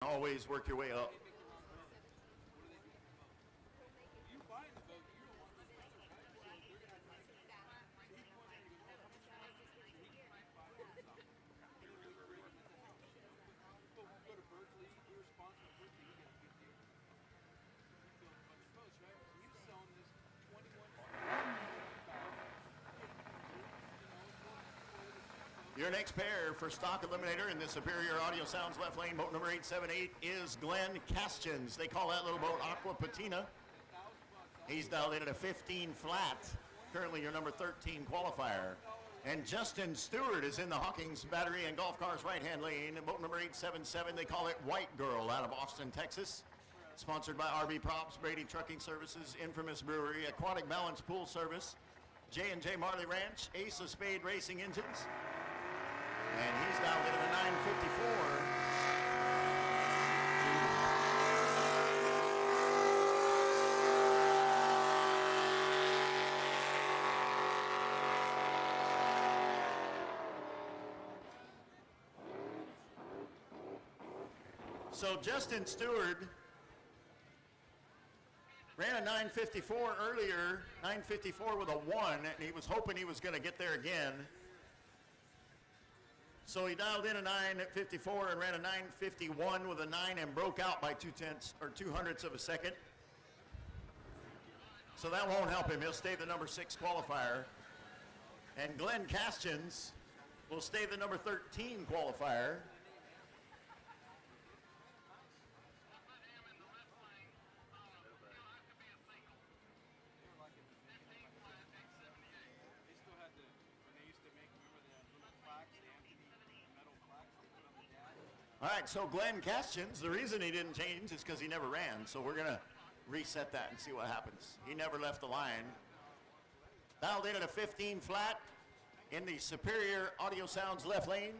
Always work your way up. Your next pair for stock eliminator in the Superior Audio Sounds left lane, boat number 878, is Glenn Castions. They call that little boat Aqua Patina. He's dialed in at a 15 flat, currently your number 13 qualifier. And Justin Stewart is in the Hawkins Battery and Golf Cars right-hand lane, boat number 877. They call it White Girl out of Austin, Texas. Sponsored by RB Props, Brady Trucking Services, Infamous Brewery, Aquatic Balance Pool Service, J&J Marley Ranch, Ace of Spade Racing Engines. And he's dialed into the 954. So Justin Stewart ran a 954 earlier, 954 with a 1, and he was hoping he was going to get there again. So he dialed in a 954 and ran a 951 with a 9 and broke out by 2/200ths of a second. So that won't help him. He'll stay the number 6 qualifier. And Glenn Castions will stay the number 13 qualifier. All right, so Glenn Castions, the reason he didn't change is because he never ran. So we're going to reset that and see what happens. He never left the line. Dialed in at a 15 flat in the Superior Audio Sounds left lane.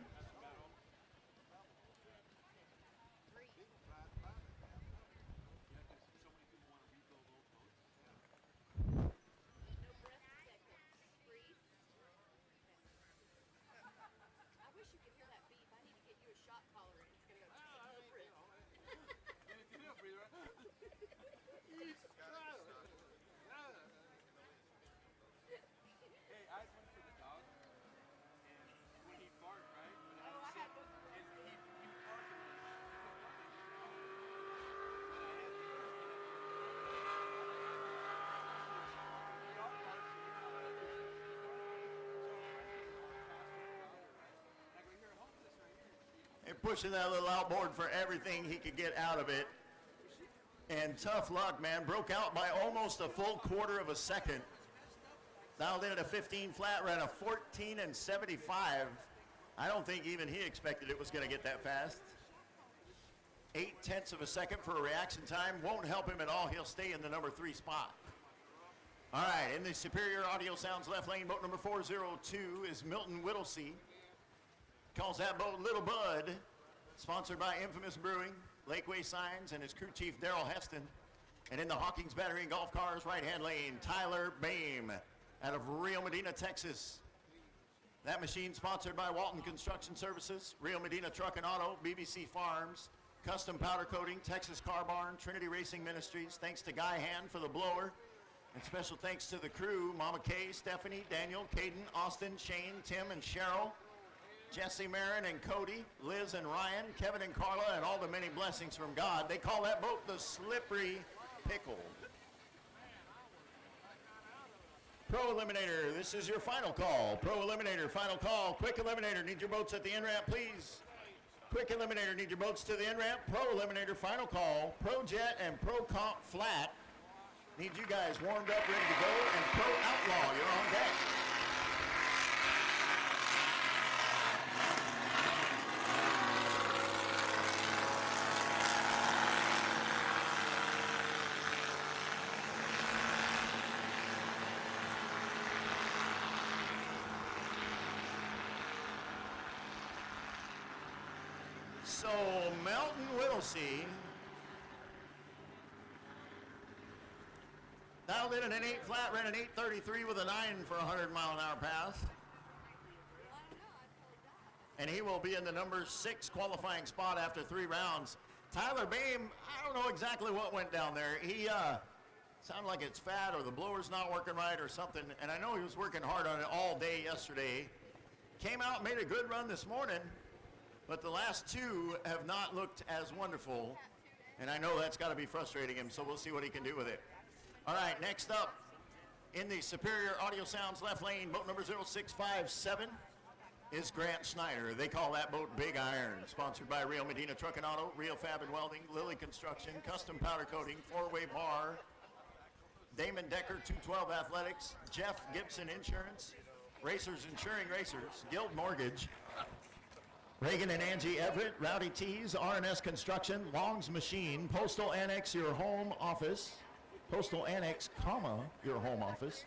And pushing that little outboard for everything he could get out of it. And tough luck, man. Broke out by almost a full quarter of a second. Dialed in at a 15 flat, ran a 14 and 75. I don't think even he expected it was going to get that fast. 0.8 of a second for a reaction time. Won't help him at all. He'll stay in the number 3 spot. All right, in the Superior Audio Sounds left lane, boat number 402 is Milton Whittlesey. Calls that boat Little Bud. Sponsored by Infamous Brewing, Lakeway Signs, and his crew chief, Daryl Heston. And in the Hawkins Battery and Golf Cars right-hand lane, Tyler Boehm out of Rio Medina, Texas. That machine sponsored by Walton Construction Services, Rio Medina Truck and Auto, BBC Farms, Custom Powder Coating, Texas Car Barn, Trinity Racing Ministries. Thanks to Guy Hand for the blower. And special thanks to the crew, Mama Kay, Stephanie, Daniel, Caden, Austin, Shane, Tim, and Cheryl. Jesse, Marin, and Cody, Liz and Ryan, Kevin and Carla, and all the many blessings from God. They call that boat the Slippery Pickle. Pro Eliminator, this is your final call. Pro Eliminator, final call. Quick Eliminator, need your boats at the end ramp, please. Quick Eliminator, need your boats to the end ramp. Pro Eliminator, final call. Pro Jet and Pro Comp Flat. Need you guys warmed up, ready to go. And Pro Outlaw, you're on deck. So Melton Whittlesey dialed in at an 8 flat, ran an 833 with a 9 for a 100-mile-an-hour pass. And he will be in the number 6 qualifying spot after 3 rounds. Tyler Bame, I don't know exactly what went down there. He sounded like it's fat or the blower's not working right or something. And I know he was working hard on it all day yesterday. Came out and made a good run this morning, but the last two have not looked as wonderful. And I know that's got to be frustrating him, so we'll see what he can do with it. All right, next up in the Superior Audio Sounds left lane, boat number 0657 is Grant Schneider. They call that boat Big Iron. Sponsored by Real Medina Truck and Auto, Real Fab and Welding, Lilly Construction, Custom Powder Coating, Four-Way Bar, Damon Decker, 212 Athletics, Jeff Gibson Insurance, Racers Insuring Racers, Guild Mortgage, Reagan and Angie Everett, Rowdy Tees, R&S Construction, Long's Machine, Postal Annex, your home office, Postal Annex, comma, your home office,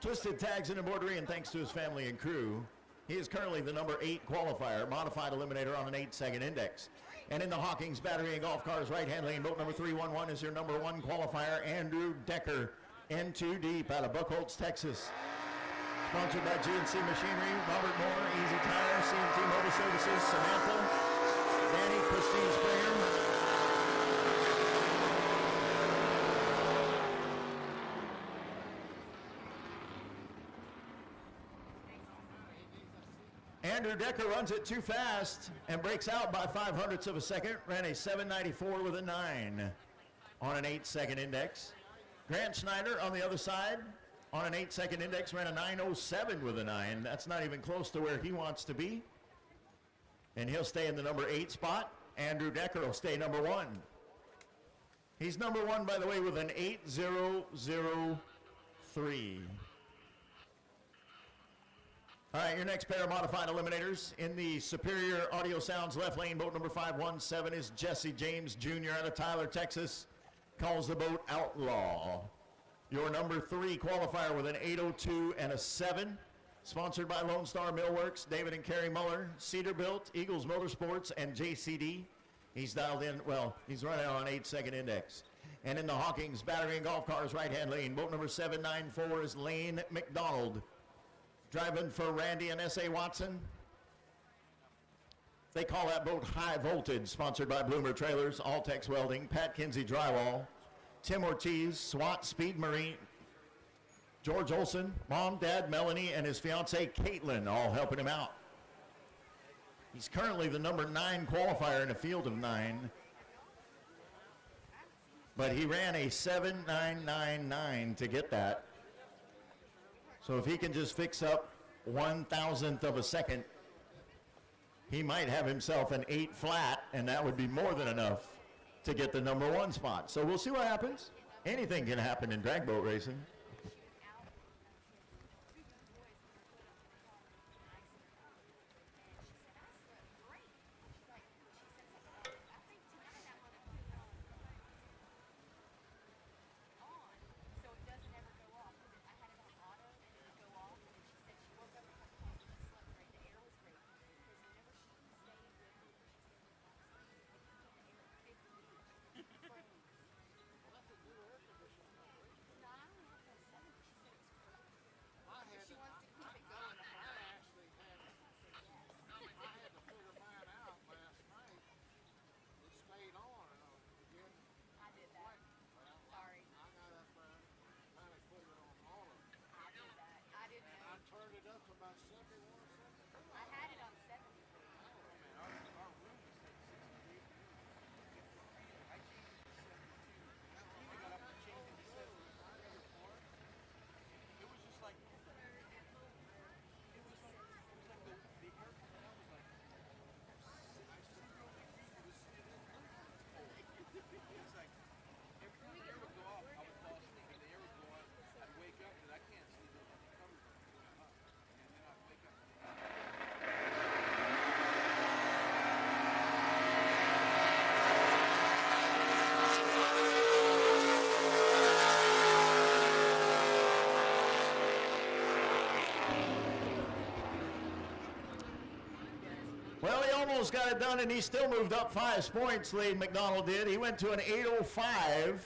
Twisted Tags and Embroidery, and thanks to his family and crew. He is currently the number 8 qualifier, modified eliminator on an 8-second index. And in the Hawkins Battery and Golf Cars right-hand lane, boat number 311 is your number 1 qualifier, Andrew Decker, N2 Deep out of Buchholz, Texas. Sponsored by GNC Machinery, Robert Moore, Easy Tire, CNT Motor Services, Samantha, Danny, Christine Springer. Andrew Decker runs it too fast and breaks out by 0.05 of a second. Ran a 7.94 with a 9 on an 8-second index. Grant Schneider on the other side on an 8-second index ran a 9.07 with a 9. That's not even close to where he wants to be. And he'll stay in the number 8 spot. Andrew Decker will stay number 1. He's number 1, by the way, with an 8.003. All right, your next pair of modified eliminators in the Superior Audio Sounds left lane, boat number 517 is Jesse James Jr. out of Tyler, Texas. Calls the boat Outlaw. Your number 3 qualifier with an 8.02 and a 7. Sponsored by Lone Star Millworks, David and Carrie Muller, Cedarbuilt, Eagles Motorsports, and JCD. He's dialed in, well, he's running on an 8-second index. And in the Hawkins Battery and Golf Cars right-hand lane, boat number 794 is Lane McDonald. Driving for Randy and S.A. Watson. They call that boat High Voltage, sponsored by Bloomer Trailers, Altex Welding, Pat Kinsey Drywall, Tim Ortiz, SWAT Speed Marine, George Olson, Mom, Dad, Melanie, and his fiancee Caitlin, all helping him out. He's currently the number 9 qualifier in a field of 9. But he ran a 7.999 to get that. So if he can just fix up 1,000th of a second, he might have himself an 8 flat, and that would be more than enough to get the number 1 spot. So we'll see what happens. Anything can happen in drag boat racing. Almost got it done, and he still moved up 5 points, Lane McDonald did. He went to an 8.05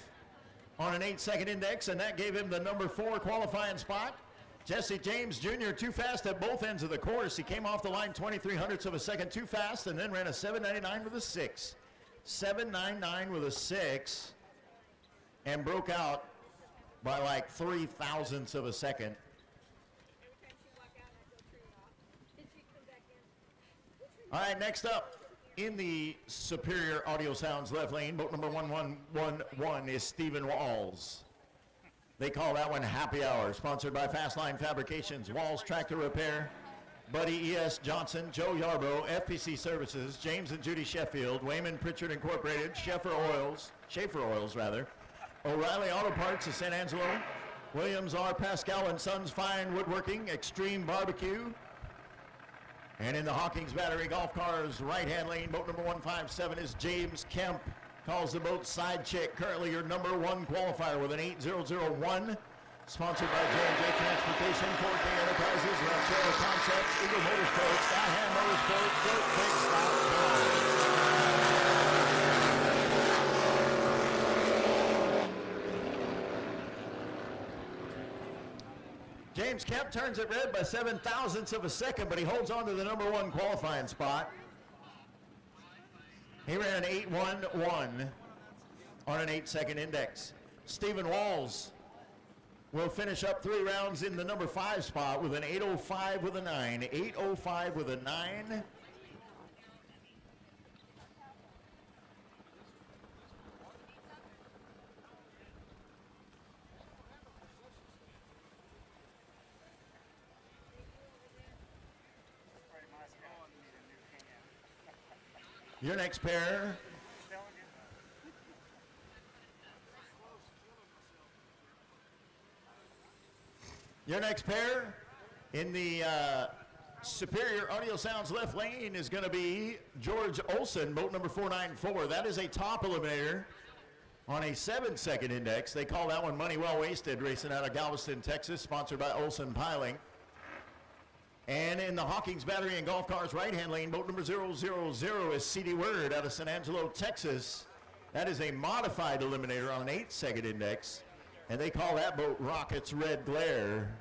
on an 8-second index, and that gave him the number 4 qualifying spot. Jesse James Jr. too fast at both ends of the course. He came off the line 0.23 of a second too fast, and then ran a 7.99 with a 6. 7.99 with a 6 and broke out by like 0.03 of a second. All right, next up in the Superior Audio Sounds left lane, boat number 1111 is Stephen Walls. They call that one Happy Hour, sponsored by Fastline Fabrications, Walls Tractor Repair, Buddy E.S. Johnson, Joe Yarbrough, FPC Services, James and Judy Sheffield, Wayman Pritchard Incorporated, Schaefer Oils, O'Reilly Auto Parts of San Angelo, Williams R. Pascal and Sons Fine Woodworking, Extreme Barbecue, and in the Hawkins Battery Golf Cars right-hand lane, boat number 157 is James Kemp. Calls the boat Side Chick, currently your number 1 qualifier with an 8001. Sponsored by J&J Transportation, 4K Enterprises, Ranchero Concepts, Eagle Motorsports, Skyhand Motorsports, Dirt Big Stop. James Kemp turns it red by 0.07 of a second, but he holds on to the number 1 qualifying spot. He ran an 8.11 on an 8-second index. Stephen Walls will finish up 3 rounds in the number 5 spot with an 8.05 with a 9. 8.05 with a 9. Your next pair. Your next pair in the Superior Audio Sounds left lane is going to be George Olson, boat number 494. That is a top eliminator on a 7-second index. They call that one Money Well Wasted, racing out of Galveston, Texas, sponsored by Olson Piling. And in the Hawkins Battery and Golf Cars right-hand lane, boat number 000 is CD Word out of San Angelo, Texas. That is a modified eliminator on an 8-second index, and they call that boat Rockets Red Glare.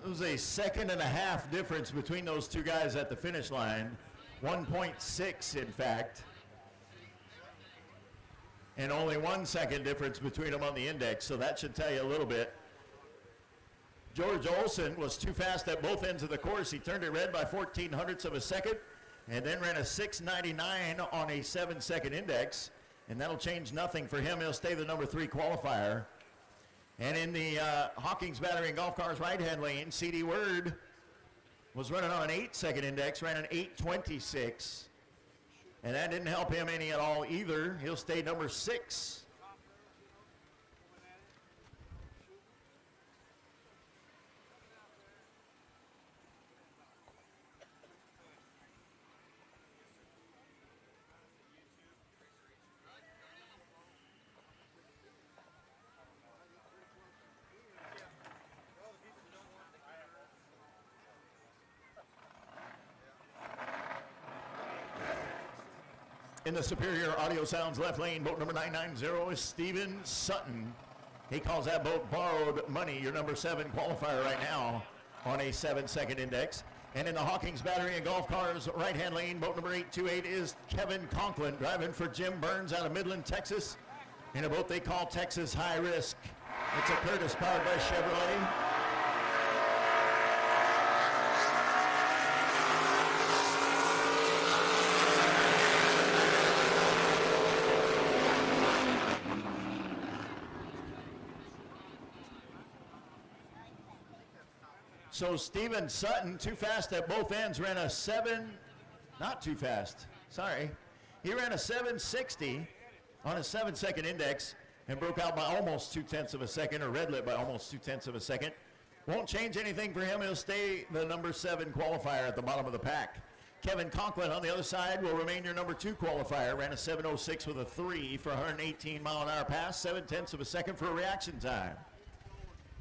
It was a 1.5 seconds difference between those two guys at the finish line. 1.6 in fact. And only 1 second difference between them on the index, so that should tell you a little bit. George Olson was too fast at both ends of the course. He turned it red by 0.14 of a second and then ran a 6.99 on a 7-second index, and that'll change nothing for him. He'll stay the number 3 qualifier. And in the Hawkins Battery and Golf Cars right-hand lane, CD Word was running on an 8-second index, ran an 8.26. And that didn't help him any at all either. He'll stay number 6. In the Superior Audio Sounds left lane, boat number 990 is Steven Sutton. He calls that boat Borrowed Money, your number 7 qualifier right now on a 7-second index. And in the Hawkins Battery and Golf Cars right-hand lane, boat number 828 is Kevin Conklin, driving for Jim Burns out of Midland, Texas, in a boat they call Texas High Risk. It's a Curtis powered by Chevrolet. So Steven Sutton, too fast at both ends, ran a not too fast, sorry. He ran a 7.60 on a 7-second index and broke out by almost 0.2 of a second, or red lit by almost 0.2 of a second. Won't change anything for him. He'll stay the number 7 qualifier at the bottom of the pack. Kevin Conklin on the other side will remain your number 2 qualifier. Ran a 7:06 with a 3 for a 118-mile-an-hour pass, 7/10 of a second for a reaction time.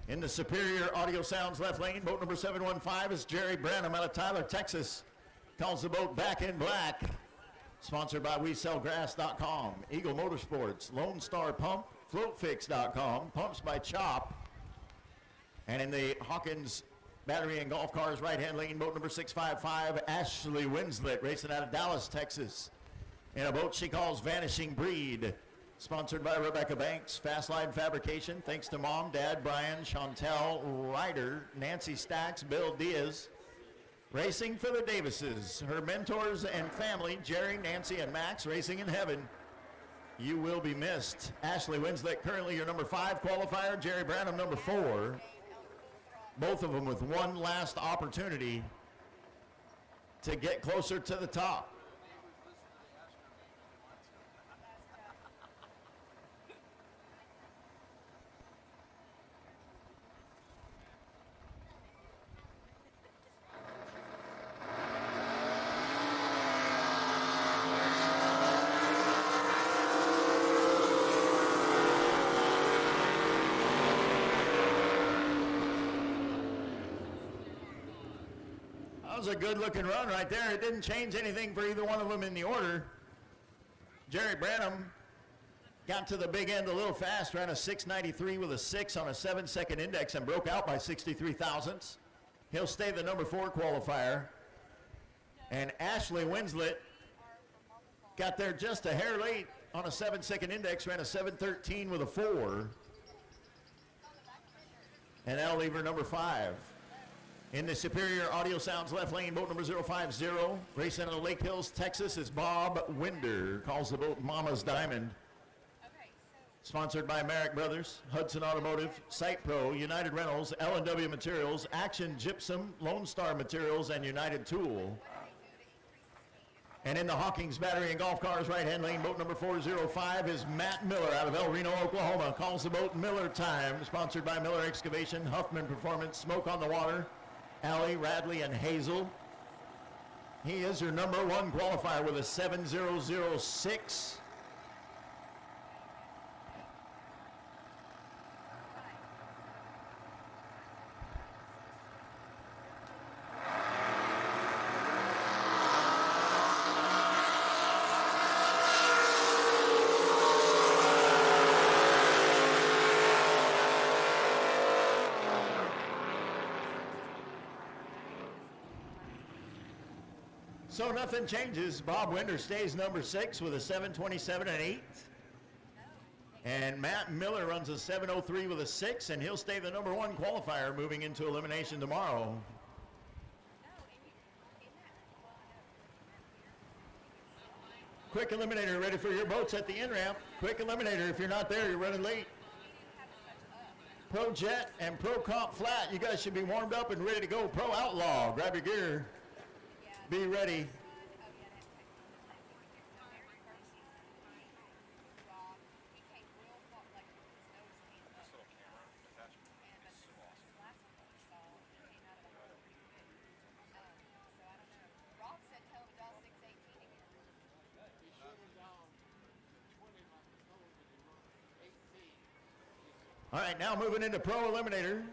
In the Superior Audio Sounds left lane, boat number 715 is Jerry Branham out of Tyler, Texas. Calls the boat Back in Black. Sponsored by WeSellGrass.com, Eagle Motorsports, Lone Star Pump, FloatFix.com, Pumps by Chop. And in the Hawkins Battery and Golf Cars right-hand lane, boat number 655, Ashley Winslet, racing out of Dallas, Texas. In a boat she calls Vanishing Breed. Sponsored by Rebecca Banks, Fastline Fabrication. Thanks to Mom, Dad, Brian, Chantel, Ryder, Nancy Stacks, Bill Diaz. Racing for the Davises, her mentors and family, Jerry, Nancy, and Max, racing in heaven. You will be missed. Ashley Winslet, currently your number 5 qualifier. Jerry Branham, number 4. Both of them with one last opportunity to get closer to the top. That was a good-looking run right there. It didn't change anything for either one of them in the order. Jerry Branham got to the big end a little fast, ran a 6:93 with a 6 on a 7-second index and broke out by 63 thousandths. He'll stay the number 4 qualifier. And Ashley Winslet got there just a hair late on a 7-second index, ran a 7:13 with a 4. And that'll leave her number 5. In the Superior Audio Sounds left lane, boat number 050, racing out of Lake Hills, Texas, is Bob Winder. Calls the boat Mama's Diamond. Sponsored by Merrick Brothers, Hudson Automotive, Site Pro, United Rentals, L&W Materials, Action Gypsum, Lone Star Materials, and United Tool. And in the Hawkins Battery and Golf Cars right-hand lane, boat number 405 is Matt Miller out of El Reno, Oklahoma. Calls the boat Miller Time. Sponsored by Miller Excavation, Huffman Performance, Smoke on the Water, Allie, Radley, and Hazel. He is your number 1 qualifier with a 7:006. So nothing changes. Bob Winder stays number 6 with a 7:27 and 8. And Matt Miller runs a 7:03 with a 6, and he'll stay the number 1 qualifier moving into elimination tomorrow. Quick Eliminator ready for your boats at the in-ramp. Quick Eliminator, if you're not there, you're running late. Pro Jet and Pro Comp Flat, you guys should be warmed up and ready to go. Pro Outlaw, grab your gear. Be ready. All right, now moving into Pro Eliminator.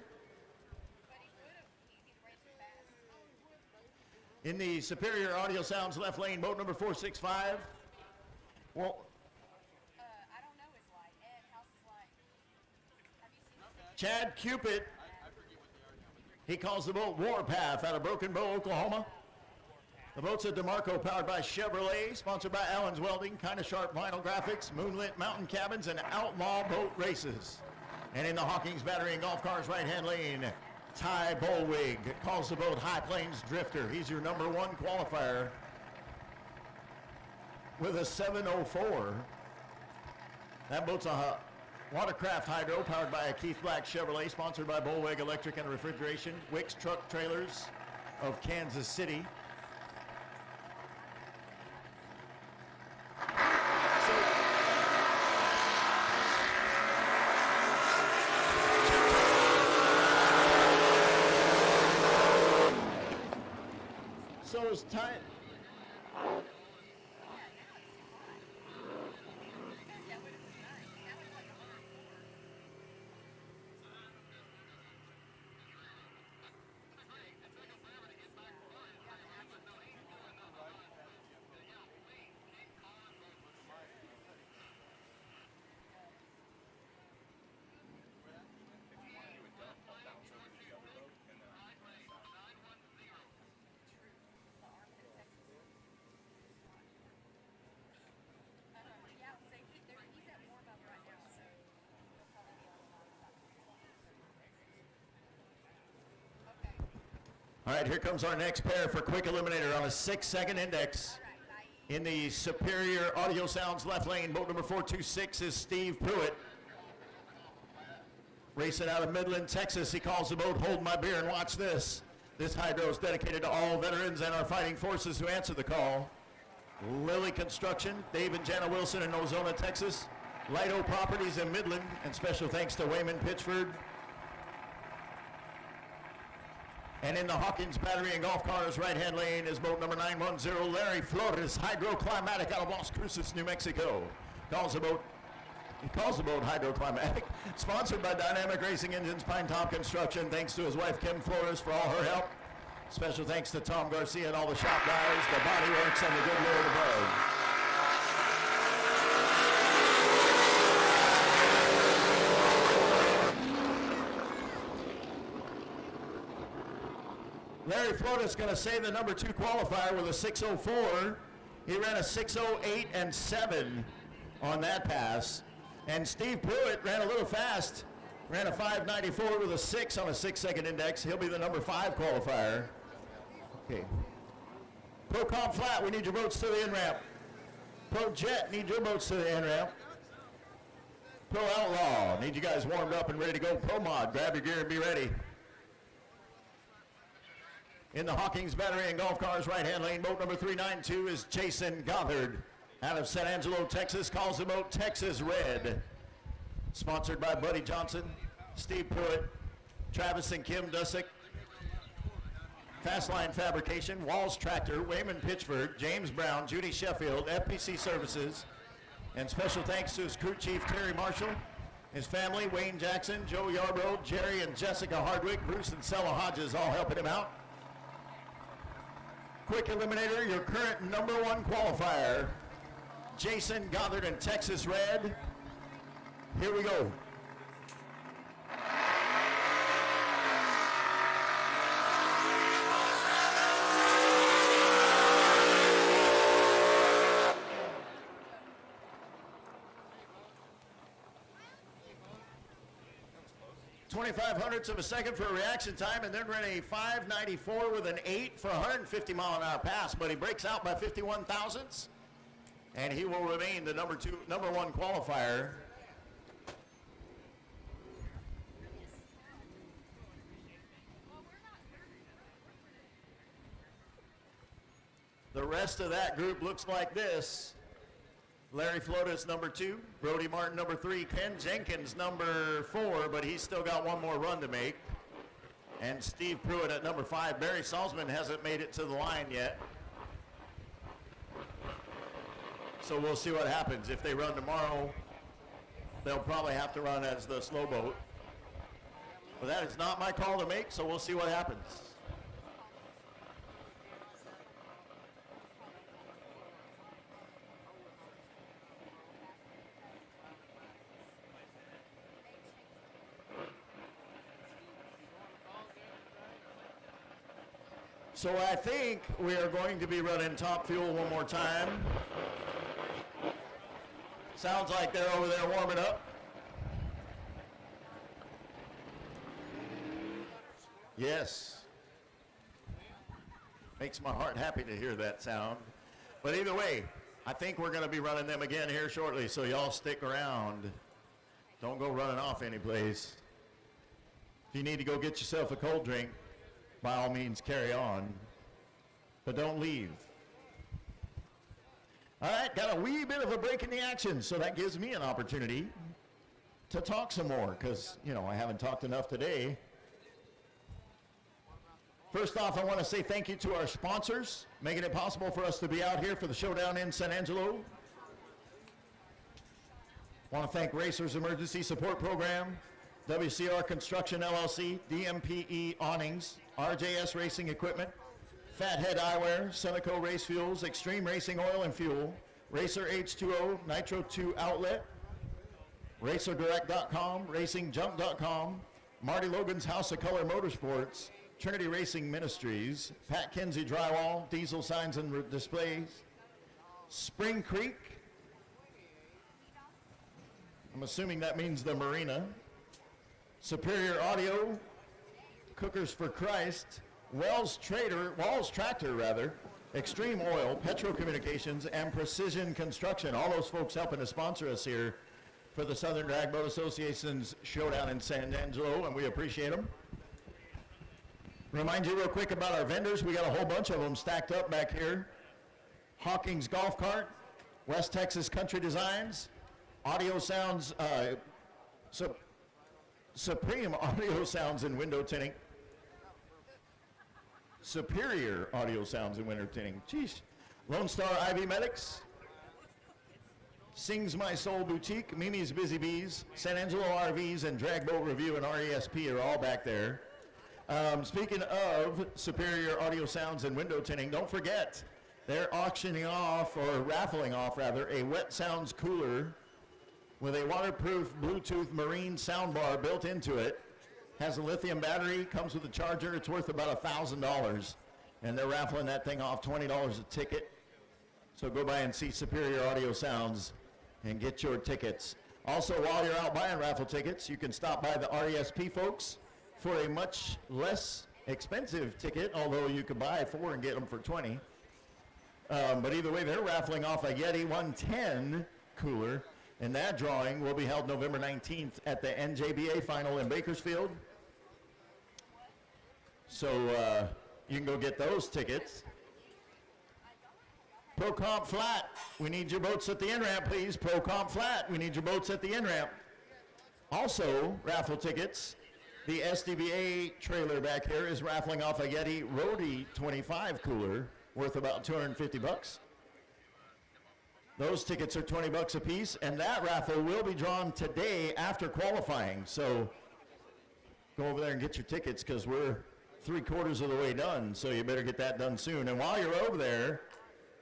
In the Superior Audio Sounds left lane, boat number 465. Well, I don't know his light. Ed, how's his light? Have you seen Chad Cupid. He calls the boat Warpath out of Broken Bow, Oklahoma. The boat's a DeMarco powered by Chevrolet, sponsored by Allen's Welding, Kinda Sharp Vinyl Graphics, Moonlit Mountain Cabins, and Outlaw Boat Races. And in the Hawkins Battery and Golf Cars right-hand lane, Ty Bolwig calls the boat High Plains Drifter. He's your number 1 qualifier with a 7:04. That boat's a watercraft hydro powered by a Keith Black Chevrolet, sponsored by Bolwig Electric and Refrigeration, Wicks Truck Trailers of Kansas City. So is Ty All right, here comes our next pair for quick eliminator on a 6-second index. In the Superior Audio Sounds left lane, boat number 426 is Steve Pruitt. Racing out of Midland, Texas, he calls the boat Hold My Beer and Watch This. This hydro is dedicated to all veterans and our fighting forces who answer the call. Lilly Construction, Dave and Jana Wilson in Ozona, Texas. Lido Properties in Midland, and special thanks to Wayman Pitchford. And in the Hawkins Battery and Golf Cars right-hand lane is boat number 910, Larry Flores, Hydroclimatic out of Las Cruces, New Mexico. He calls the boat Hydroclimatic. Sponsored by Dynamic Racing Engines, Pine Top Construction. Thanks to his wife, Kim Flores, for all her help. Special thanks to Tom Garcia and all the shop guys, the Body Works, and the good Lord above. Larry Flores going to say the number 2 qualifier with a 6:04. He ran a 6:08 and 7 on that pass. And Steve Pruitt ran a little fast, ran a 5:94 with a 6 on a 6-second index. He'll be the number 5 qualifier. Okay. Pro Comp Flat, we need your boats to the in-ramp. Pro Jet, need your boats to the in-ramp. Pro Outlaw, need you guys warmed up and ready to go. Pro Mod, grab your gear and be ready. In the Hawkins Battery and Golf Cars right-hand lane, boat number 392 is Jason Gothard out of San Angelo, Texas, calls the boat Texas Red. Sponsored by Buddy Johnson, Steve Pruitt, Travis and Kim Dusick, Fastline Fabrication, Walls Tractor, Wayman Pitchford, James Brown, Judy Sheffield, FPC Services, and special thanks to his crew chief, Terry Marshall, his family, Wayne Jackson, Joe Yarbrough, Jerry and Jessica Hardwick, Bruce and Sella Hodges, all helping him out. Quick eliminator, your current number 1 qualifier, Jason Gothard in Texas Red. Here we go. .25 of a second for a reaction time, and then ran a 5:94 with an 8 for a 150-mile-an-hour pass, but he breaks out by 51 thousandths, and he will remain the number 1 qualifier. The rest of that group looks like this. Larry Flores, number 2. Brody Martin, number 3. Ken Jenkins, number 4, but he's still got one more run to make. And Steve Pruitt at number 5. Barry Salzman hasn't made it to the line yet. So we'll see what happens. If they run tomorrow, they'll probably have to run as the slow boat. But that is not my call to make, so we'll see what happens. So I think we are going to be running Top Fuel one more time. Sounds like they're over there warming up. Yes. Makes my heart happy to hear that sound. But either way, I think we're going to be running them again here shortly, so y'all stick around. Don't go running off anyplace. If you need to go get yourself a cold drink, by all means, carry on, but don't leave. All right, got a wee bit of a break in the action, so that gives me an opportunity to talk some more, because, you know, I haven't talked enough today. First off, I want to say thank you to our sponsors, making it possible for us to be out here for the showdown in San Angelo. I want to thank Racers Emergency Support Program, WCR Construction LLC, DMPE Awnings, RJS Racing Equipment, Fathead Eyewear, Seneco Race Fuels, Extreme Racing Oil and Fuel, Racer H2O, Nitro 2 Outlet, RacerDirect.com, RacingJump.com, Marty Logan's House of Color Motorsports, Trinity Racing Ministries, Pat Kinsey Drywall, Diesel Signs and Displays, Spring Creek, I'm assuming that means the marina, Superior Audio, Cookers for Christ, Walls Tractor rather, Extreme Oil, Petro Communications, and Precision Construction. All those folks helping to sponsor us here for the Southern Drag Boat Association's showdown in San Angelo, and we appreciate them. Remind you real quick about our vendors. We got a whole bunch of them stacked up back here. Hawkins Golf Cart, West Texas Country Designs, Audio Sounds, Supreme Audio Sounds and Window Tinting, Superior Audio Sounds and Window Tinting, jeez. Lone Star Ivy Medics, Sings My Soul Boutique, Mimi's Busy Bees, San Angelo RVs, and Drag Boat Review and RESP are all back there. Speaking of Superior Audio Sounds and Window Tinting, don't forget, they're auctioning off, or raffling off rather, a Wet Sounds cooler with a waterproof Bluetooth marine soundbar built into it. Has a lithium battery, comes with a charger. It's worth about $1,000. And they're raffling that thing off, $20 a ticket. So go by and see Superior Audio Sounds and get your tickets. Also, while you're out buying raffle tickets, you can stop by the RESP folks for a much less expensive ticket, although you could buy 4 and get them for 20. But either way, they're raffling off a Yeti 110 cooler, and that drawing will be held November 19th at the NJBA final in Bakersfield. So you can go get those tickets. Pro Comp Flat, we need your boats at the in-ramp, please. Pro Comp Flat, we need your boats at the in-ramp. Also, raffle tickets. The SDBA trailer back here is raffling off a Yeti Roadie 25 cooler worth about $250. Those tickets are $20 a piece, and that raffle will be drawn today after qualifying. So go over there and get your tickets, because we're 3/4 of the way done, so you better get that done soon. And while you're over there,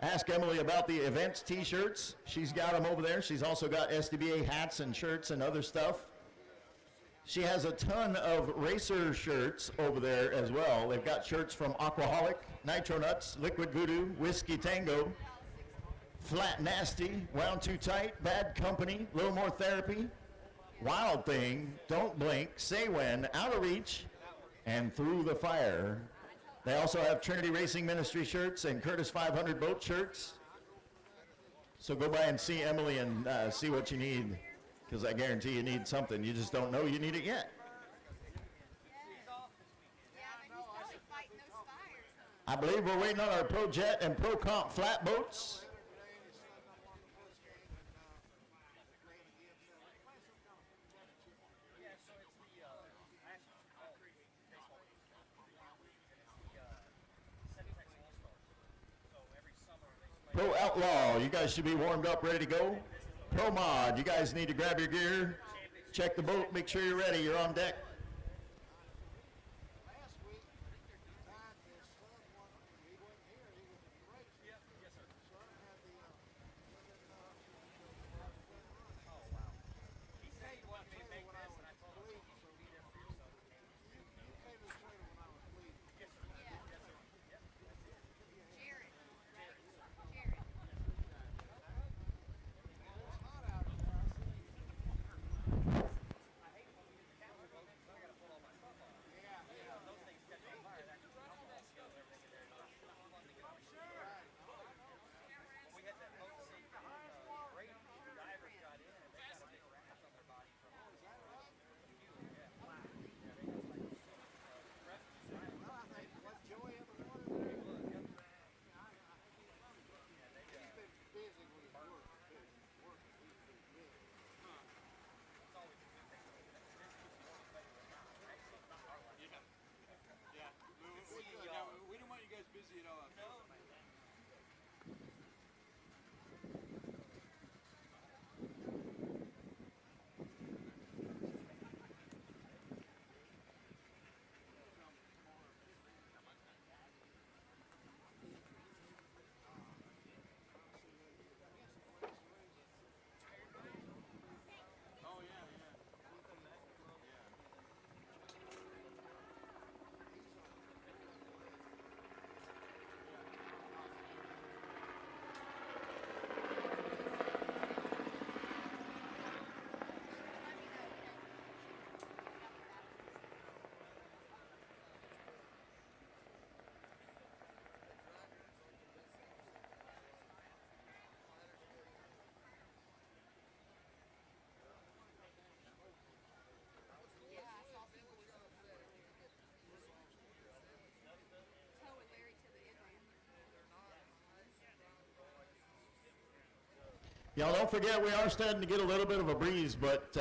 ask Emily about the events t-shirts. She's got them over there. She's also got SDBA hats and shirts and other stuff. She has a ton of racer shirts over there as well. They've got shirts from Aquaholic, Nitro Nuts, Liquid Voodoo, Whiskey Tango, Flat Nasty, Wound Too Tight, Bad Company, Little More Therapy, Wild Thing, Don't Blink, Say When, Out of Reach, and Through the Fire. They also have Trinity Racing Ministry shirts and Curtis 500 boat shirts. So go by and see Emily and see what you need, because I guarantee you need something. You just don't know you need it yet. I believe we're waiting on our Pro Jet and Pro Comp flat boats. Pro Outlaw, you guys should be warmed up, ready to go. Pro Mod, you guys need to grab your gear, check the boat, make sure you're ready, you're on deck. Y'all don't forget we are starting to get a little bit of a breeze, but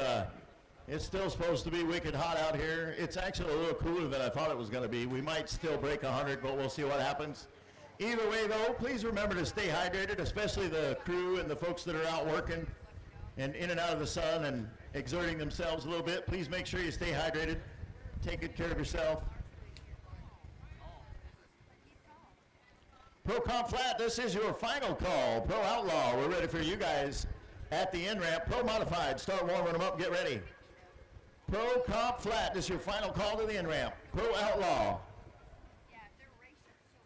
it's still supposed to be wicked hot out here. It's actually a little cooler than I thought it was going to be. We might still break 100, but we'll see what happens. Either way, though, please remember to stay hydrated, especially the crew and the folks that are out working and in and out of the sun and exerting themselves a little bit. Please make sure you stay hydrated. Take good care of yourself. Pro Comp Flat, this is your final call. Pro Outlaw, we're ready for you guys at the in-ramp. Pro Modified, start warming them up, get ready. Pro Comp Flat, this is your final call to the in-ramp. Pro Outlaw,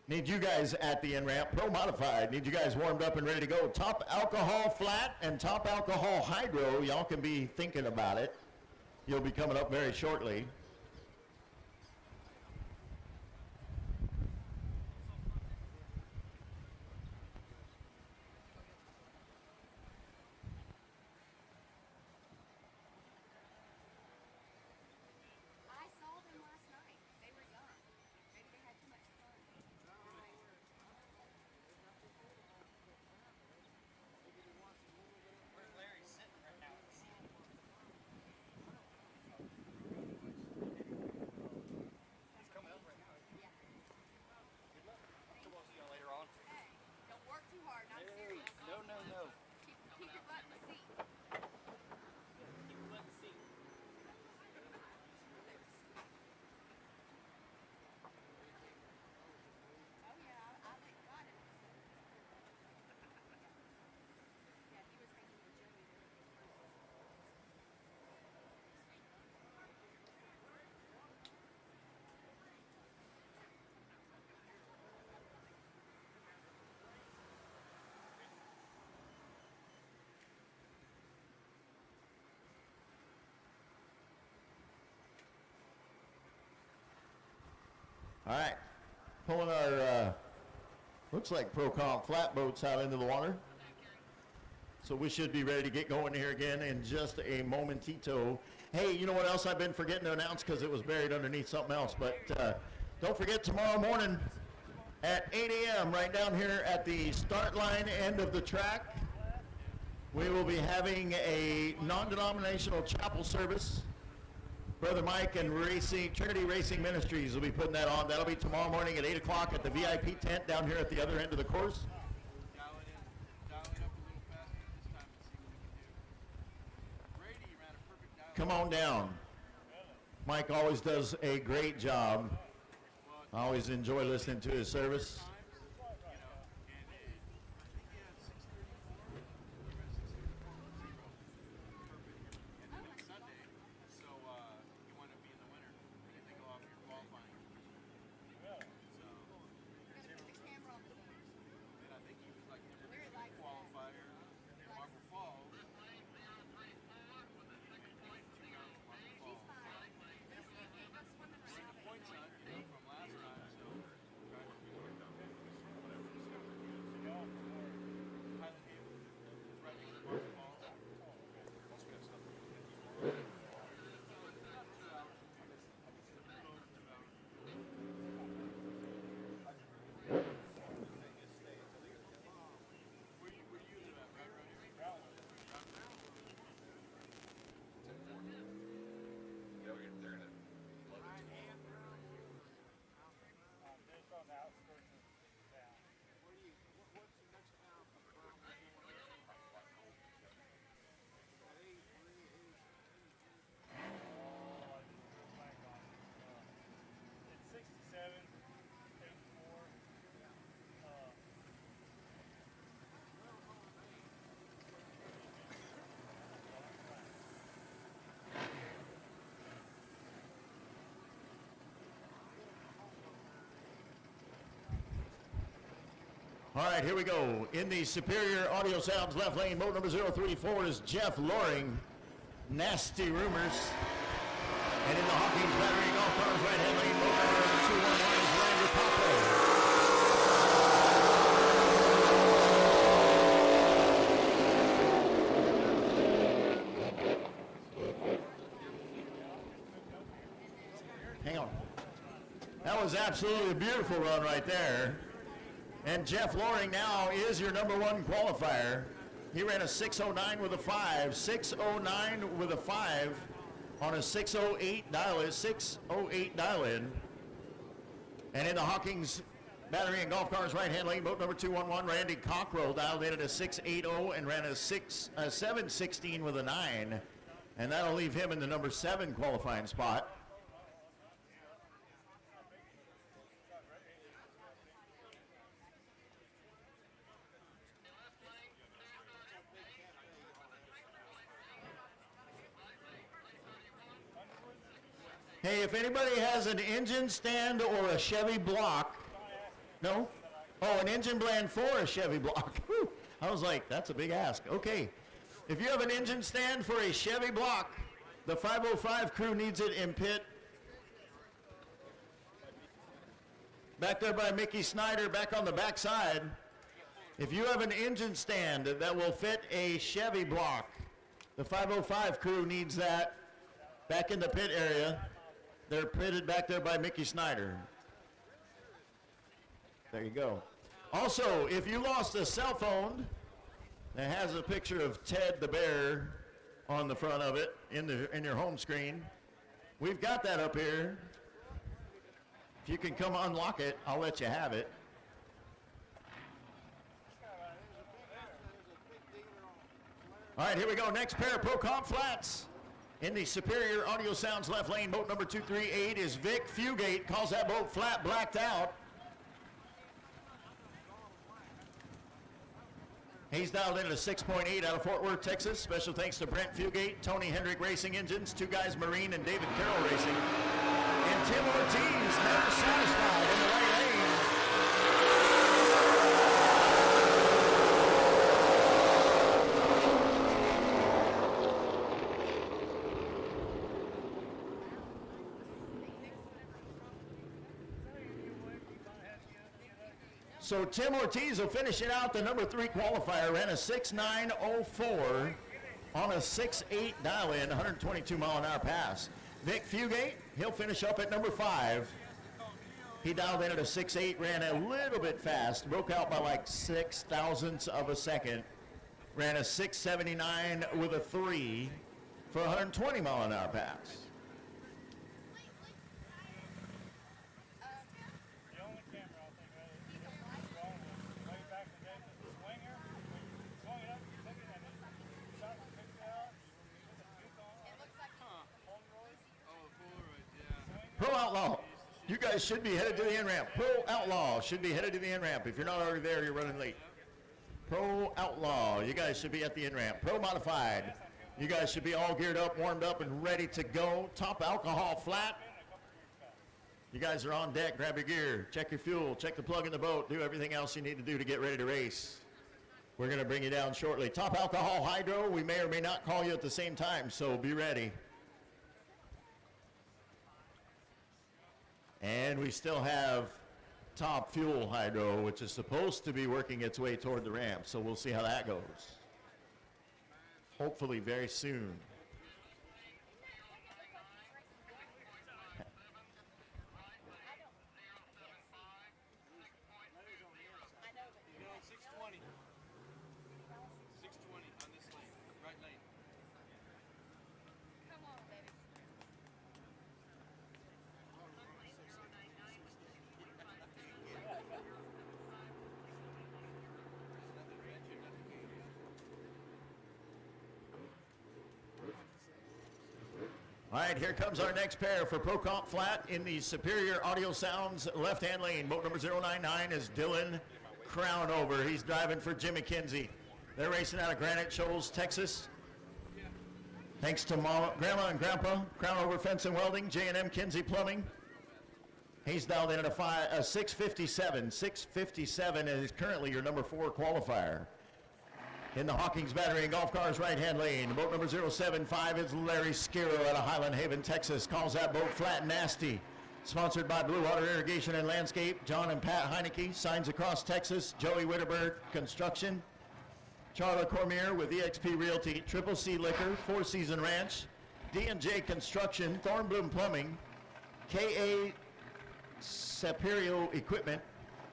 need you guys at the in-ramp. Pro Modified, need you guys warmed up and ready to go. Top Alcohol Flat and Top Alcohol Hydro, y'all can be thinking about it. You'll be coming up very shortly. All right, pulling our, looks like Pro Comp flat boats out into the water. So we should be ready to get going here again in just a momentito. Hey, you know what else I've been forgetting to announce because it was buried underneath something else, but don't forget tomorrow morning at 8 a.m. right down here at the start line end of the track, we will be having a non-denominational chapel service. Brother Mike and Trinity Racing Ministries will be putting that on. That'll be tomorrow morning at 8 o'clock at the VIP tent down here at the other end of the course. Dial it up a little faster this time and see what we can do. Brady ran a perfect dial. Come on down. Mike always does a great job. I always enjoy listening to his service. All right, here we go. In the Superior Audio Sounds left lane, boat number 034 is Jeff Loring, Nasty Rumors. And in the Hawkins Battery Golf Cars right hand lane, boat number 211 is Randy Popo. Hang on. That was absolutely a beautiful run right there. And Jeff Loring now is your #1 qualifier. He ran a 6:09 with a 5. 6:09 with a 5 on a 6:08 dial-in. 6:08 dial-in. And in the Hawkins Battery and Golf Cars right-hand lane, boat number 211, Randy Cockrell dialed in at a 6:80 and ran a 7:16 with a 9. And that'll leave him in the number 7 qualifying spot. Hey, if anybody has an engine stand or a Chevy block, no? Oh, an engine blend for a Chevy block. Whew. I was like, that's a big ask. Okay. If you have an engine stand for a Chevy block, the 505 crew needs it in pit. Back there by Mickey Snyder, back on the backside. If you have an engine stand that will fit a Chevy block, the 505 crew needs that back in the pit area. They're pitted back there by Mickey Snyder. There you go. Also, if you lost a cell phone that has a picture of Ted the Bear on the front of it in your home screen, we've got that up here. If you can come unlock it, I'll let you have it. All right, here we go. Next pair of Pro Comp flats. In the Superior Audio Sounds left lane, boat number 238 is Vic Fugate. Calls that boat flat, blacked out. He's dialed in at a 6.8 out of Fort Worth, Texas. Special thanks to Brent Fugate, Tony Hendrick Racing Engines, Two Guys Marine, and David Carroll Racing. And Tim Ortiz, never satisfied in the right lane. So Tim Ortiz will finish it out. The number 3 qualifier ran a 6.904 on a 6.8 dial-in, 122 mile an hour pass. Vic Fugate, he'll finish up at number 5. He dialed in at a 6.8, ran a little bit fast, broke out by like 6 thousandths of a second. Ran a 6.79 with a 3 for a 120 mile an hour pass. Pro Outlaw, you guys should be headed to the in-ramp. Pro Outlaw should be headed to the in-ramp. If you're not already there, you're running late. Pro Outlaw, you guys should be at the in-ramp. Pro Modified, you guys should be all geared up, warmed up, and ready to go. Top Alcohol flat. You guys are on deck. Grab your gear, check your fuel, check the plug in the boat, do everything else you need to do to get ready to race. We're going to bring you down shortly. Top Alcohol Hydro, we may or may not call you at the same time, so be ready. And we still have Top Fuel Hydro, which is supposed to be working its way toward the ramp, so we'll see how that goes. Hopefully very soon. All right, here comes our next pair for Pro Comp Flat in the Superior Audio Sounds left-hand lane. Boat number 099 is Dylan Crownover. He's driving for Jim McKenzie. They're racing out of Granite Shoals, Texas. Thanks to Mama, Grandma and Grandpa, Crownover Fence and Welding, J&M Kinsey Plumbing. He's dialed in at a 657. 657 is currently your number 4 qualifier. In the Hawkins Battery and Golf Cars right-hand lane, boat number 075 is Larry Skiro out of Highland Haven, Texas. Calls that boat Flat Nasty. Sponsored by Blue Water Irrigation and Landscape, John and Pat Heineke. Signs across Texas, Joey Witterberg Construction. Charla Cormier with EXP Realty, Triple C Liquor, Four Season Ranch, D&J Construction, Thornbloom Plumbing, K.A. Saperio Equipment,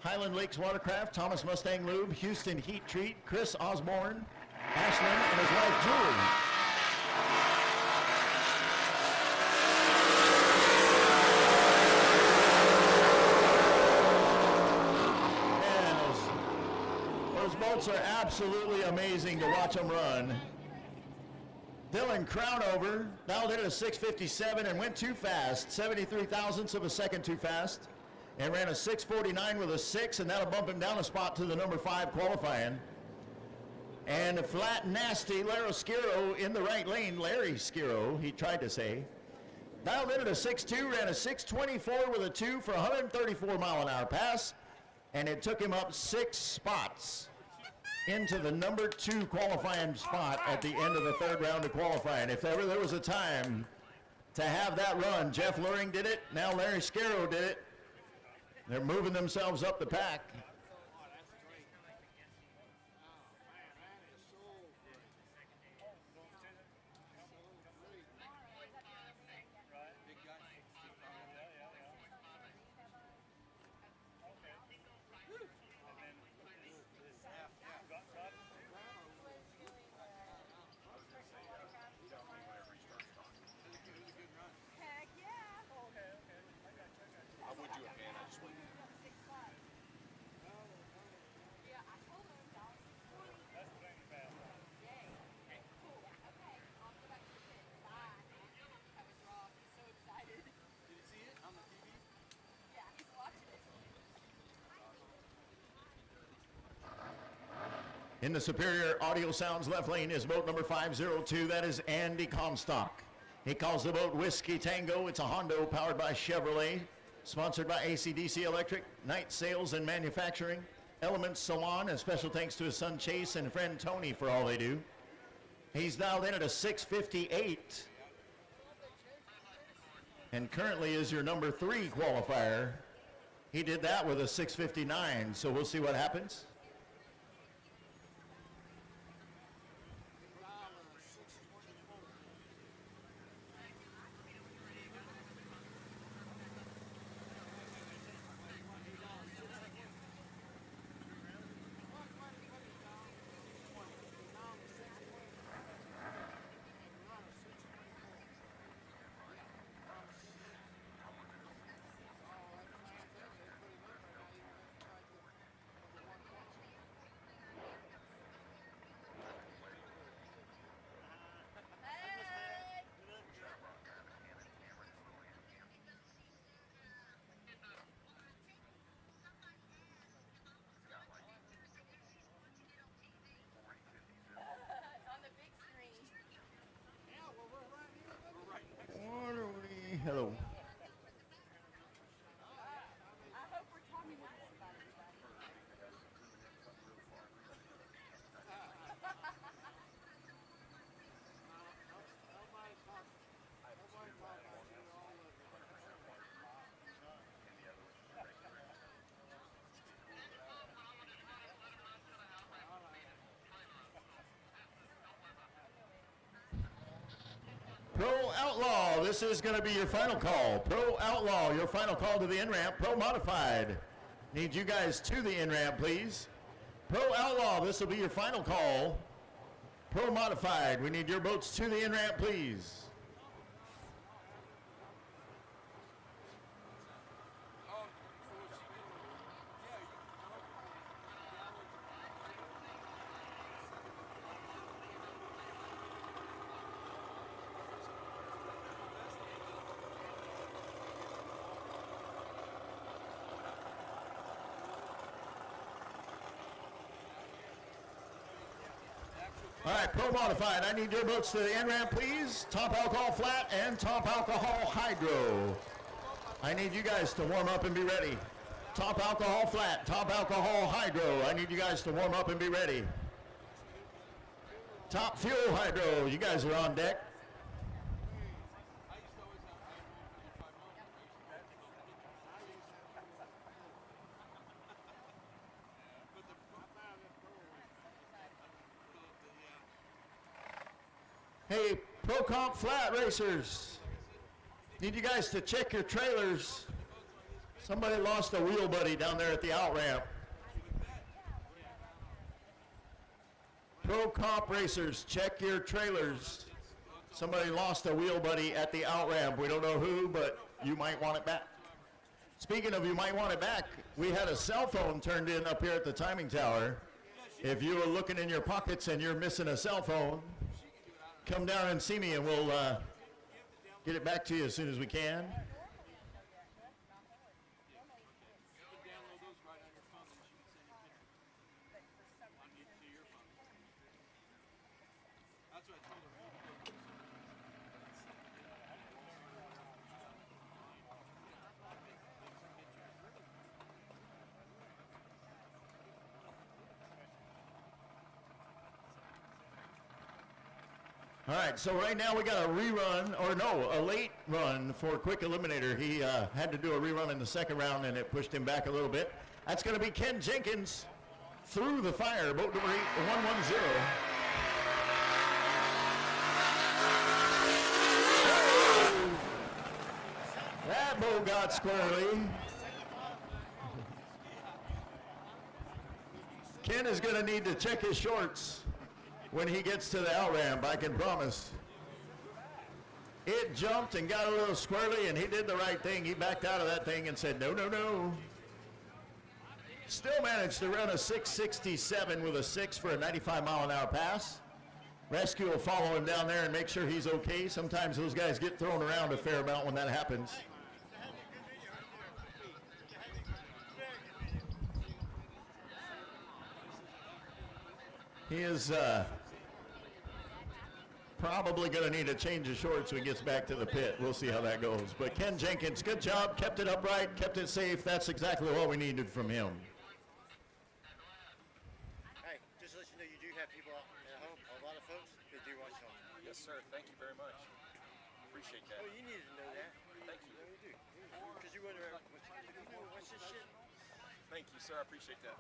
Highland Lakes Watercraft, Thomas Mustang Lube, Houston Heat Treat, Chris Osborne, Ashlyn and his wife Julie. And those boats are absolutely amazing to watch them run. Dylan Crownover dialed in at a 6:57 and went too fast, 73 thousandths of a second too fast, and ran a 6:49 with a 6, and that'll bump him down a spot to the number 5 qualifying. And a flat, nasty Larry Skiro in the right lane, Larry Skiro, he tried to say, dialed in at a 6:2, ran a 6:24 with a 2 for a 134-mile-an-hour pass, and it took him up 6 spots into the number 2 qualifying spot at the end of the 3rd round of qualifying. If ever there was a time to have that run, Jeff Luring did it, now Larry Skiro did it. They're moving themselves up the pack. Heck yeah. Yeah, I told him y'all 620. Yay. Cool. Okay, I'll go back to the pit. Bye. That was Rob. He's so excited. Did you see it on the TV? Yeah, he's watching it. In the Superior Audio Sounds left lane is boat number 502. That is Andy Comstock. He calls the boat Whiskey Tango. It's a Hondo powered by Chevrolet, sponsored by AC/DC Electric, Knight Sales and Manufacturing, Elements Salon, and special thanks to his son Chase and friend Tony for all they do. He's dialed in at a 6:58 and currently is your number 3 qualifier. He did that with a 6:59, so we'll see what happens. On the big screen. Hello. I hope we're talking nice about everybody. Pro Outlaw, this is going to be your final call. Pro Outlaw, your final call to the in-ramp. Pro Modified, need you guys to the in-ramp, please. Pro Outlaw, this will be your final call. Pro Modified, we need your boats to the in-ramp, please. All right, Pro Modified, I need your boats to the in-ramp, please. Top alcohol flat and top alcohol hydro. I need you guys to warm up and be ready. Top alcohol flat, top alcohol hydro. I need you guys to warm up and be ready. Top fuel hydro, you guys are on deck. Hey, Pro Comp Flat Racers, need you guys to check your trailers. Somebody lost a wheel buddy down there at the out ramp. Pro comp racers, check your trailers. Somebody lost a wheel buddy at the out ramp. We don't know who, but you might want it back. Speaking of you might want it back, we had a cell phone turned in up here at the timing tower. If you are looking in your pockets and you're missing a cell phone, come down and see me and we'll get it back to you as soon as we can. All right, so right now we got a rerun, or no, a late run for Quick Eliminator. He had to do a rerun in the second round, and it pushed him back a little bit. That's going to be Ken Jenkins through the fire, boat number 110. That boat got squirrely. Ken is going to need to check his shorts when he gets to the out ramp, I can promise. It jumped and got a little squirrely, and he did the right thing. He backed out of that thing and said, no, no, no. Still managed to run a 667 with a 6 for a 95-mile-an-hour pass. Rescue will follow him down there and make sure he's okay. Sometimes those guys get thrown around a fair amount when that happens. He is probably going to need a change of shorts when he gets back to the pit. We'll see how that goes. But Ken Jenkins, good job. Kept it upright, kept it safe. That's exactly what we needed from him. Hey, just to let you know, you do have people at home, a lot of folks that do watch home. Yes, sir. Thank you very much. Appreciate that. Well, you need to know that. Thank you. You do. Because you wonder, what's this shit? Thank you, sir. I appreciate that.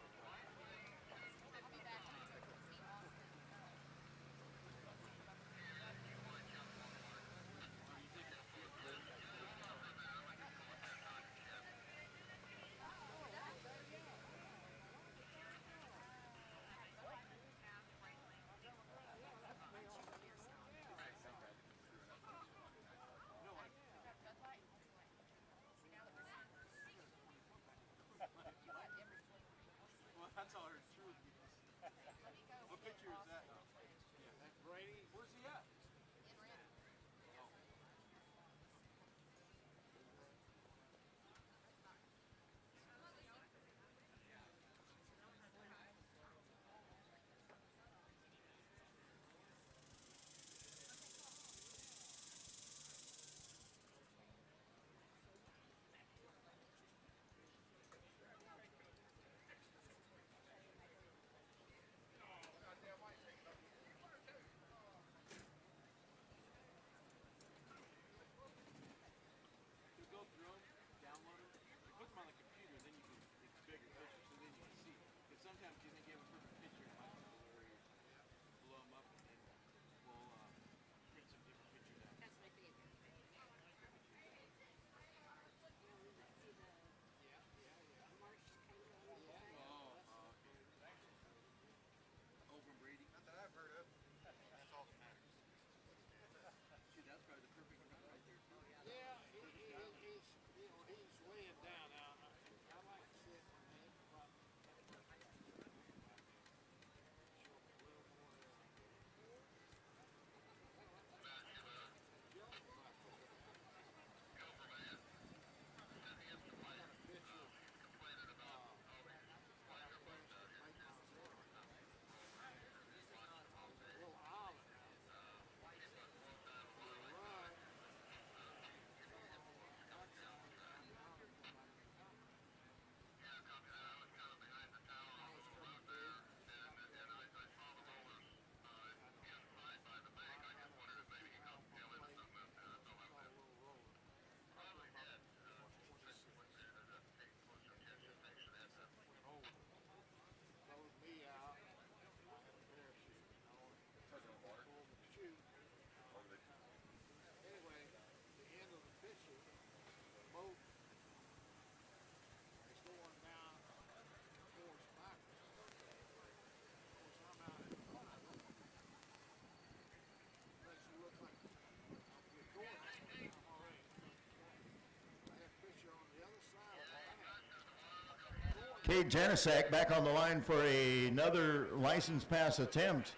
Cade Janasek back on the line for another license pass attempt.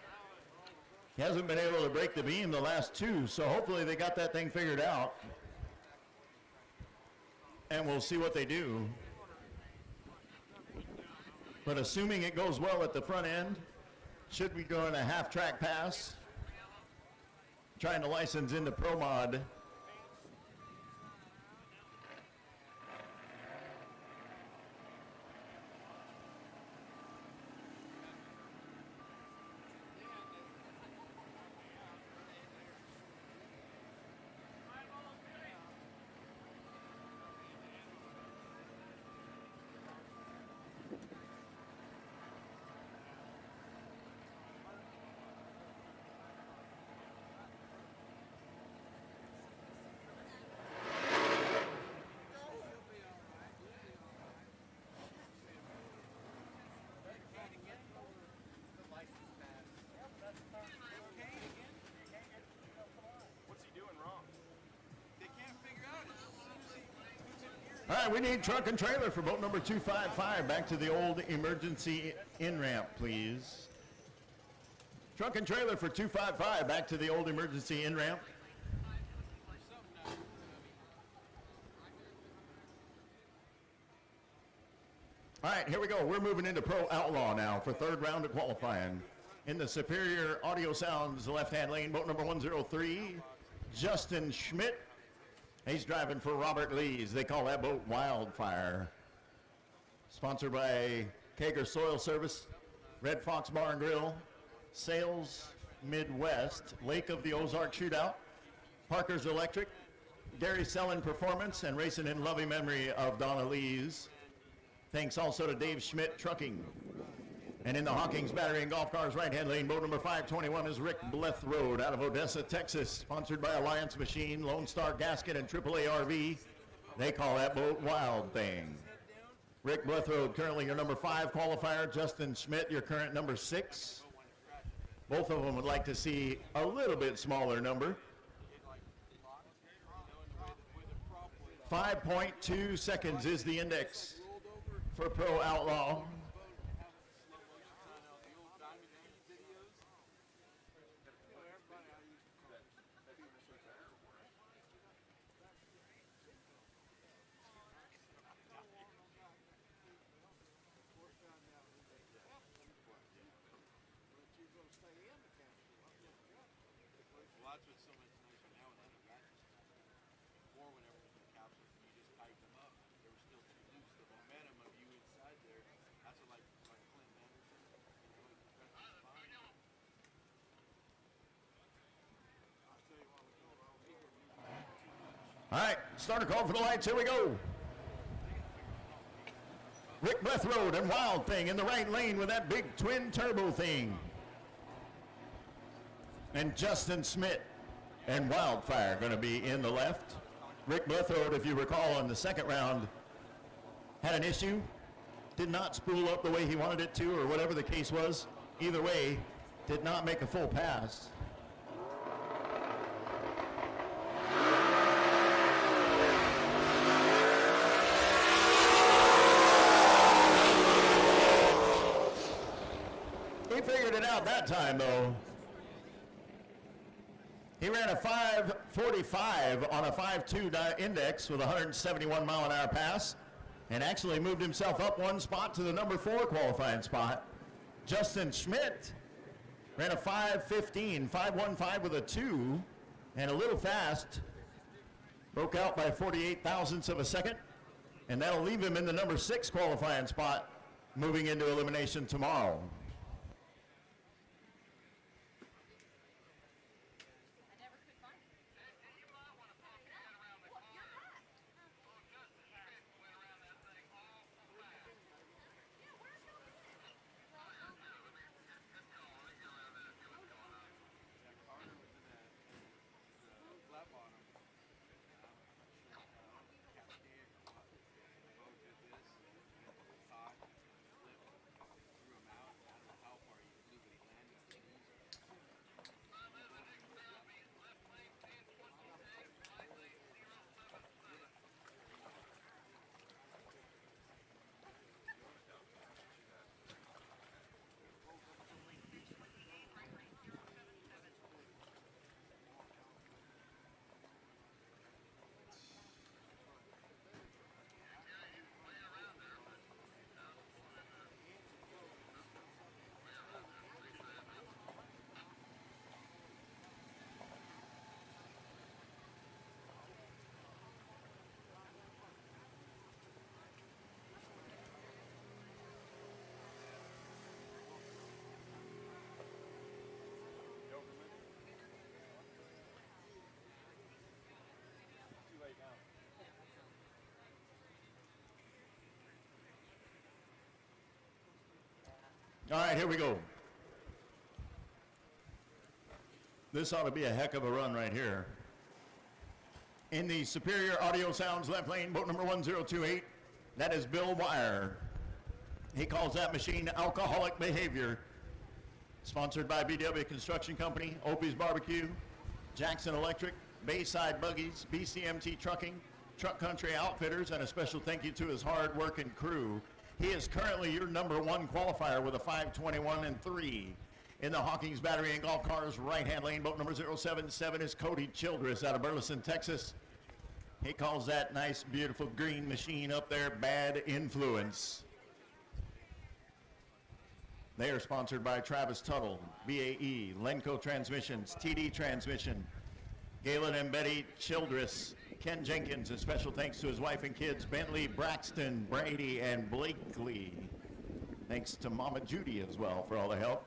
He hasn't been able to break the beam the last two, so hopefully they got that thing figured out. And we'll see what they do. But assuming it goes well at the front end, should be doing a half-track pass, trying to license into Pro Mod. What's he doing wrong? They can't figure out as soon as he puts in gear. All right, we need truck and trailer for boat number 255. Back to the old emergency in-ramp, please. Truck and trailer for 255. Back to the old emergency in-ramp. All right, here we go. We're moving into Pro Outlaw now for third round of qualifying. In the Superior Audio Sounds left-hand lane, boat number 103, Justin Schmidt. He's driving for Robert Lees. They call that boat Wildfire. Sponsored by Kager Soil Service, Red Fox Bar and Grill, Sales Midwest, Lake of the Ozark Shootout, Parker's Electric, Gary Sellon Performance, and racing in loving memory of Donna Lees. Thanks also to Dave Schmidt Trucking. And in the Hawkins Battery and Golf Cars right-hand lane, boat number 521 is Rick Blethroad out of Odessa, Texas, sponsored by Alliance Machine, Lone Star Gasket, and AAA RV. They call that boat Wild Thing. Rick Blethroad, currently your number 5 qualifier. Justin Schmidt, your current number 6. Both of them would like to see a little bit smaller number. 5.2 seconds is the index for Pro Outlaw. Well, that's what's so much nicer now with the ratchets. Before, whenever the capsules, you just tighten them up. They were still too loose. The momentum of you inside there, that's what like Clint Anderson, like compressing spine. I'll tell you what, All right, starter call for the lights. Here we go. Rick Blethroad and Wild Thing in the right lane with that big twin turbo thing. And Justin Schmidt and Wildfire going to be in the left. Rick Blethroad, if you recall, in the second round, had an issue. Did not spool up the way he wanted it to, or whatever the case was. Either way, did not make a full pass. He figured it out that time, though. He ran a 5:45 on a 5.2 index with a 171 mile an hour pass and actually moved himself up one spot to the number 4 qualifying spot. Justin Schmidt ran a 5:15, 5.15 with a 2 and a little fast. Broke out by 48 thousandths of a second, and that'll leave him in the number 6 qualifying spot moving into elimination tomorrow. All right, here we go. This ought to be a heck of a run right here. In the Superior Audio Sounds left lane, boat number 1028, that is Bill Wire. He calls that machine Alcoholic Behavior. Sponsored by BW Construction Company, Opie's Barbecue, Jackson Electric, Bayside Buggies, BCMT Trucking, Truck Country Outfitters, and a special thank you to his hard-working crew. He is currently your number one qualifier with a 5:21 and 3. In the Hawkins Battery and Golf Cars right-hand lane, boat number 077 is Cody Childress out of Burleson, Texas. He calls that nice, beautiful green machine up there Bad Influence. They are sponsored by Travis Tuttle, BAE, Lenco Transmissions, TD Transmission, Galen and Betty Childress, Ken Jenkins, and special thanks to his wife and kids, Bentley, Braxton, Brady, and Blakely. Thanks to Mama Judy as well for all the help.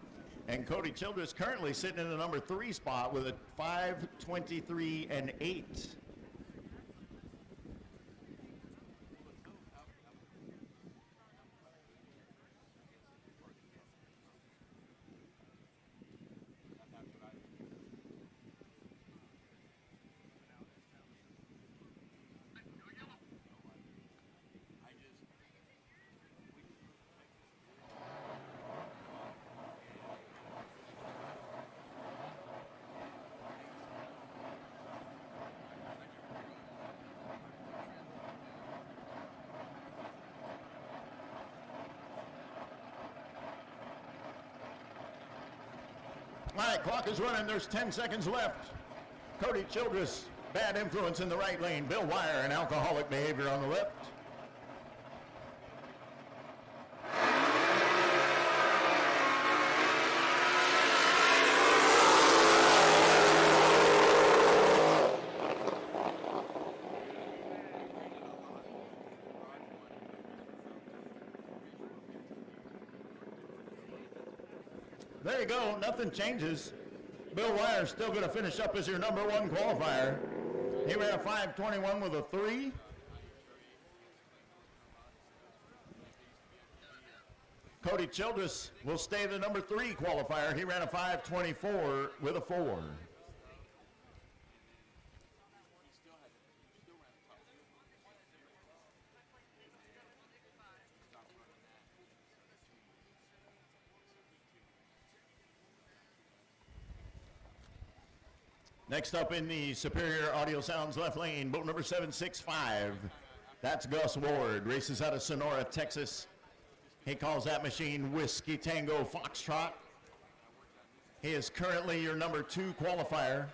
And Cody Childress currently sitting in the number 3 spot with a 5:23 and 8. All right, clock is running. There's 10 seconds left. Cody Childress, Bad Influence in the right lane. Bill Wire and Alcoholic Behavior on the left. There you go, nothing changes. Bill Wire still going to finish up as your number one qualifier. He ran a 5:21 with a 3. Cody Childress will stay the number 3 qualifier. He ran a 5:24 with a 4. Next up in the Superior Audio Sounds left lane, boat number 765. That's Gus Ward, races out of Sonora, Texas. He calls that machine Whiskey Tango Foxtrot. He is currently your number 2 qualifier.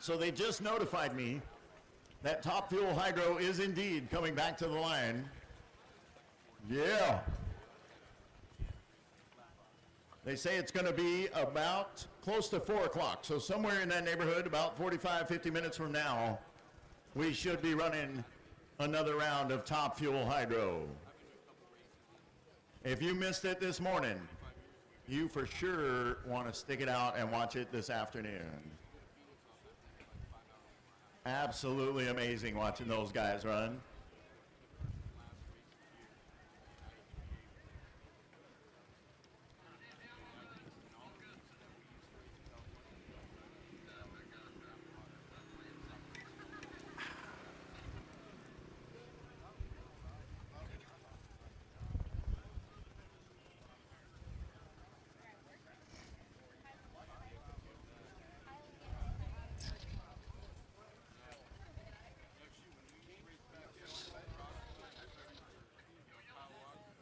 So they just notified me that Top Fuel Hydro is indeed coming back to the line. Yeah. They say it's going to be about close to 4 o'clock. So somewhere in that neighborhood, about 45, 50 minutes from now, we should be running another round of Top Fuel Hydro. If you missed it this morning, you for sure want to stick it out and watch it this afternoon. Absolutely amazing watching those guys run.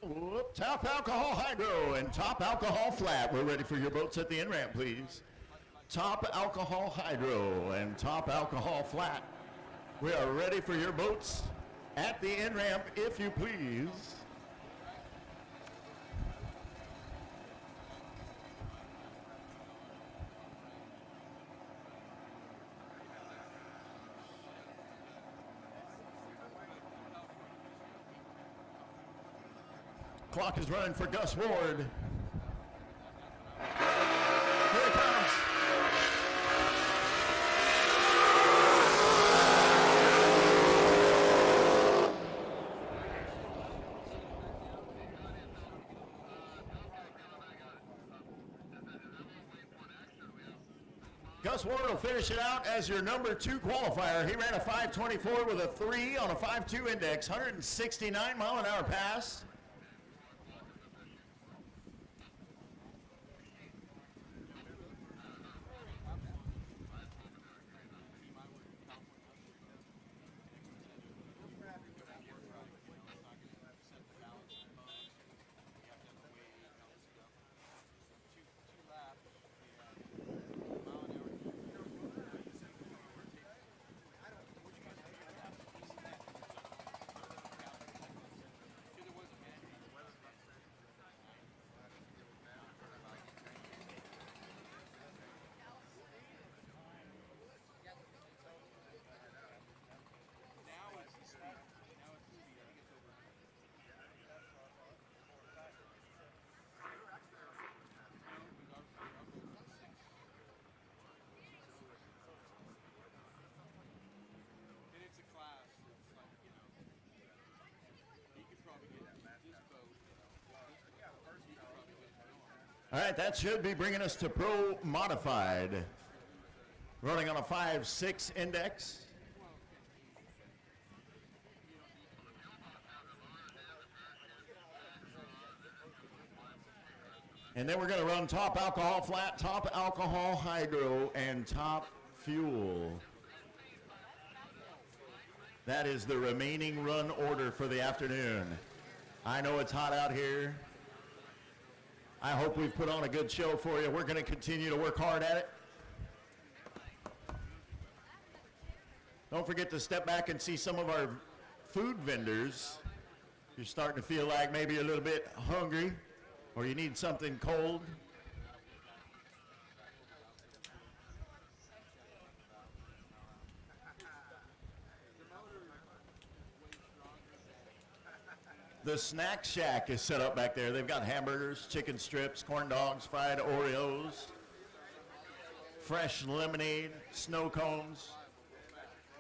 Whoop, Top Alcohol Hydro and Top Alcohol Flat. We're ready for your boats at the in-ramp, please. Top Alcohol Hydro and Top Alcohol Flat. We are ready for your boats At the in-ramp, if you please. Clock is running for Gus Ward. Here it comes. Gus Ward will finish it out as your number 2 qualifier. He ran a 5:24 with a 3 on a 5.2 index, 169-mile-an-hour pass. All right, that should be bringing us to Pro Modified. Running on a 5.6 index. And then we're going to run top alcohol flat, top alcohol hydro, and top fuel. That is the remaining run order for the afternoon. I know it's hot out here. I hope we've put on a good show for you. We're going to continue to work hard at it. Don't forget to step back and see some of our food vendors. You're starting to feel like maybe you're a little bit hungry or you need something cold. The Snack Shack is set up back there. They've got hamburgers, chicken strips, corn dogs, fried Oreos, fresh lemonade, snow cones.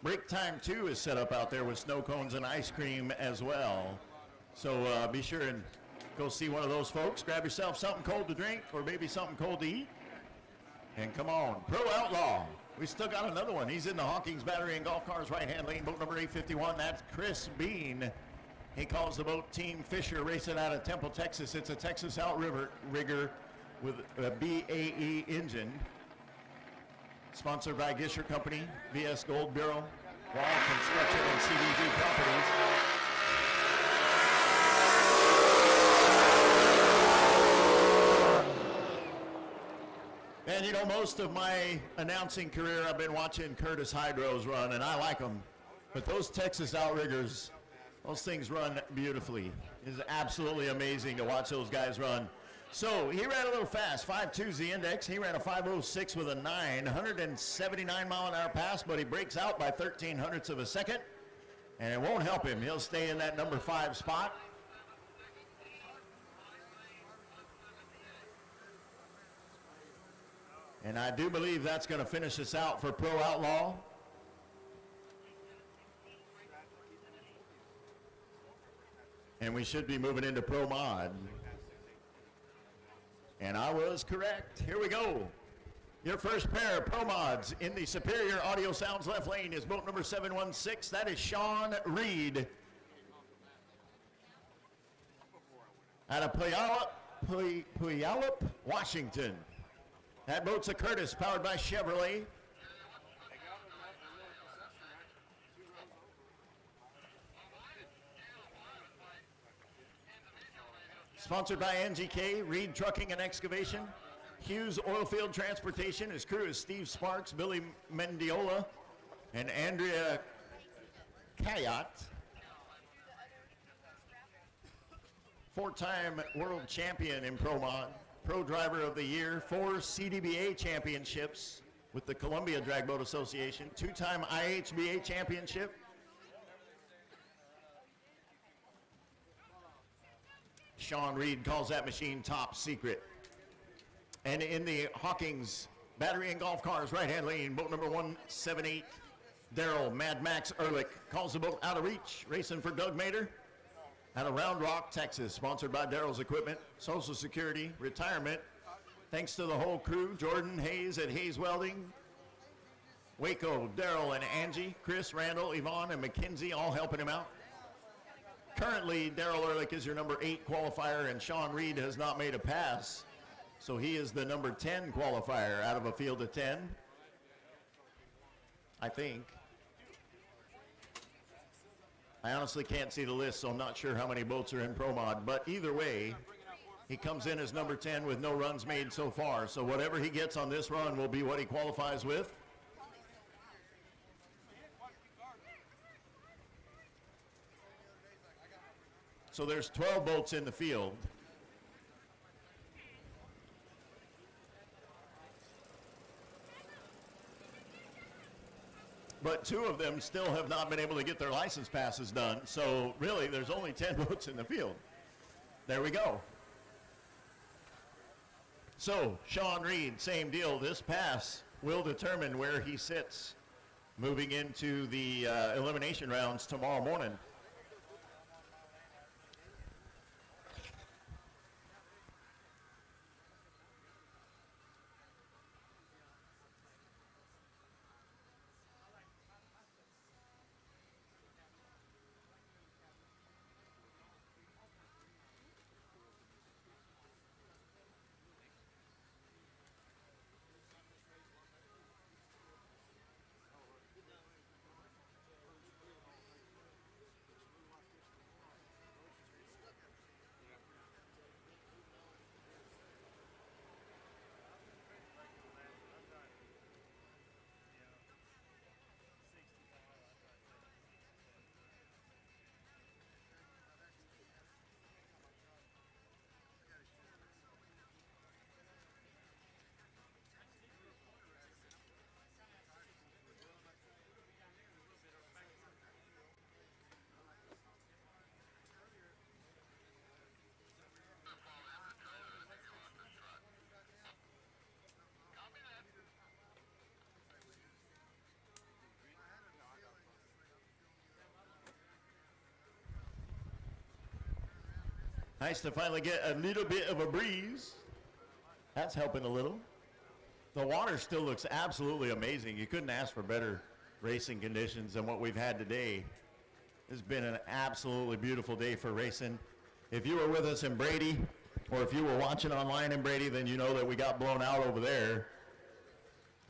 Break Time 2 is set up out there with snow cones and ice cream as well. So be sure and go see one of those folks. Grab yourself something cold to drink or maybe something cold to eat. And come on, Pro Outlaw. We still got another one. He's in the Hawkins Battery and Golf Cars right-hand lane, boat number 851. That's Chris Bean. He calls the boat Team Fisher, racing out of Temple, Texas. It's a Texas outrigger with a BAE engine. Sponsored by Gisher Company, VS Gold Bureau, Wall Construction, and CDV Properties. And you know, most of my announcing career, I've been watching Curtis Hydros run, and I like them. But those Texas outriggers, those things run beautifully. It's absolutely amazing to watch those guys run. So he ran a little fast, 5.2 is the index. He ran a 5.06 with a 9, 179-mile-an-hour pass, but he breaks out by 0.13 of a second, and it won't help him. He'll stay in that number 5 spot. And I do believe that's going to finish us out for Pro Outlaw. And we should be moving into Pro Mod. And I was correct. Here we go. Your first pair of Pro Mods in the Superior Audio Sounds left lane is boat number 716. That is Sean Reed. Out of Puyallup, Washington. That boat's a Curtis, powered by Chevrolet. Sponsored by NGK, Reed Trucking and Excavation. Hughes Oilfield Transportation. His crew is Steve Sparks, Billy Mendiola, and Andrea Kayat. 4-time world champion in Pro Mod, Pro Driver of the Year, 4 CDBA championships with the Columbia Drag Boat Association, 2-time IHBA championship. Sean Reed calls that machine top secret. And in the Hawkins Battery and Golf Cars right-hand lane, boat number 178, Daryl Mad Max Ehrlich calls the boat out of reach, racing for Doug Mater out of Round Rock, Texas, sponsored by Daryl's Equipment, Social Security, Retirement. Thanks to the whole crew, Jordan Hayes at Hayes Welding, Waco, Daryl and Angie, Chris, Randall, Yvonne, and Mackenzie all helping him out. Currently, Daryl Ehrlich is your number 8 qualifier, and Sean Reed has not made a pass. So he is the number 10 qualifier out of a field of 10, I think. I honestly can't see the list, so I'm not sure how many boats are in Pro Mod, but either way, he comes in as number 10 with no runs made so far. So whatever he gets on this run will be what he qualifies with. So there's 12 boats in the field. But 2 of them still have not been able to get their license passes done. So really, there's only 10 boats in the field. There we go. So Sean Reed, same deal. This pass will determine where he sits moving into the elimination rounds tomorrow morning. Nice to finally get a little bit of a breeze. That's helping a little. The water still looks absolutely amazing. You couldn't ask for better racing conditions than what we've had today. It's been an absolutely beautiful day for racing. If you were with us in Brady, or if you were watching online in Brady, then you know that we got blown out over there.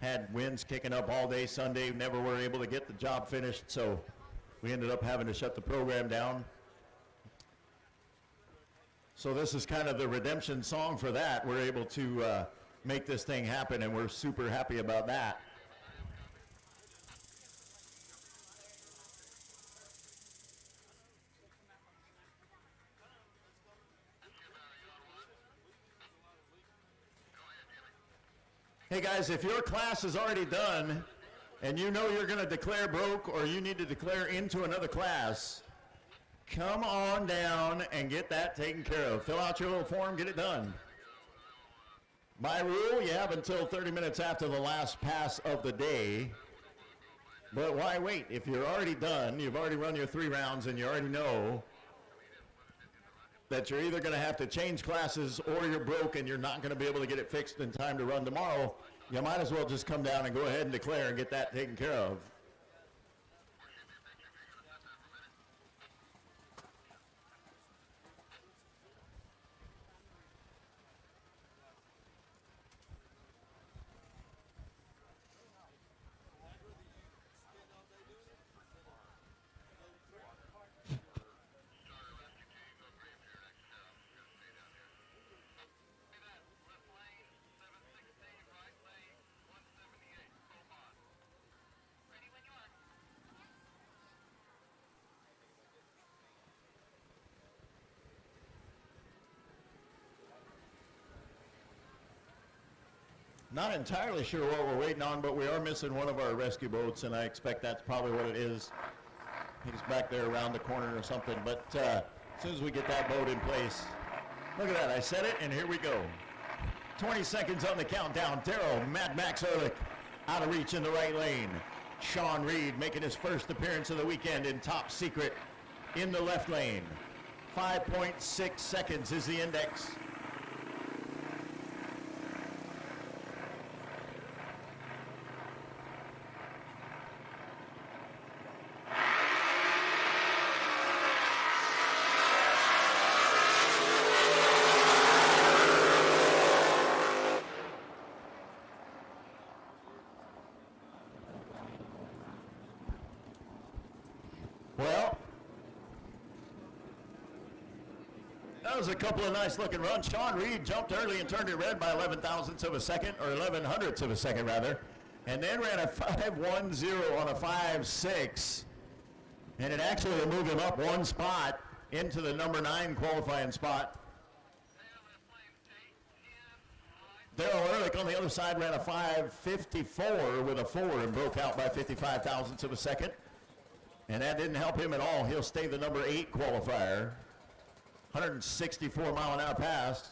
Had winds kicking up all day Sunday, never were able to get the job finished, so we ended up having to shut the program down. So this is kind of the redemption song for that. We're able to make this thing happen, and we're super happy about that. Hey guys, if your class is already done and you know you're going to declare broke or you need to declare into another class, come on down and get that taken care of. Fill out your little form, get it done. By rule, you have until 30 minutes after the last pass of the day. But why wait? If you're already done, you've already run your 3 rounds, and you already know that you're either going to have to change classes or you're broke and you're not going to be able to get it fixed in time to run tomorrow, you might as well just come down and go ahead and declare and get that taken care of. Not entirely sure what we're waiting on, but we are missing one of our rescue boats, and I expect that's probably what it is. He's back there around the corner or something. But as soon as we get that boat in place, look at that. I said it, and here we go. 20 seconds on the countdown. Darrell Mad Max Ehrlich out of reach in the right lane. Sean Reed making his first appearance of the weekend in Top Secret in the left lane. 5.6 seconds is the index. Well, that was a couple of nice looking runs. Sean Reed jumped early and turned it red by 11 thousandths of a second, or 11 hundredths of a second rather, and then ran a 5.10 on a 5.6, and it actually will move him up one spot into the number 9 qualifying spot. Darrell Ehrlich on the other side ran a 5.54 with a 4 and broke out by 55 thousandths of a second. And that didn't help him at all. He'll stay the number 8 qualifier. 164 mile an hour pass.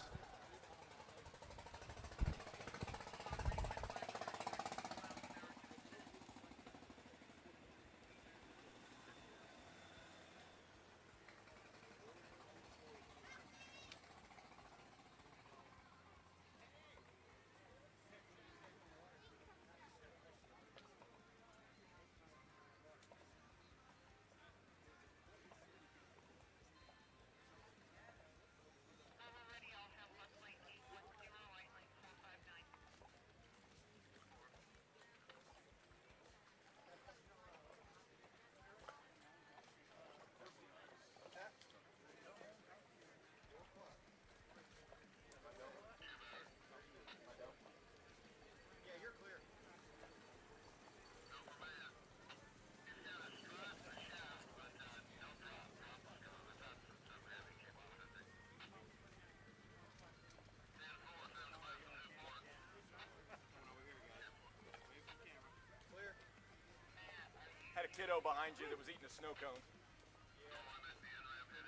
Had a kiddo behind you that was eating a snow cone.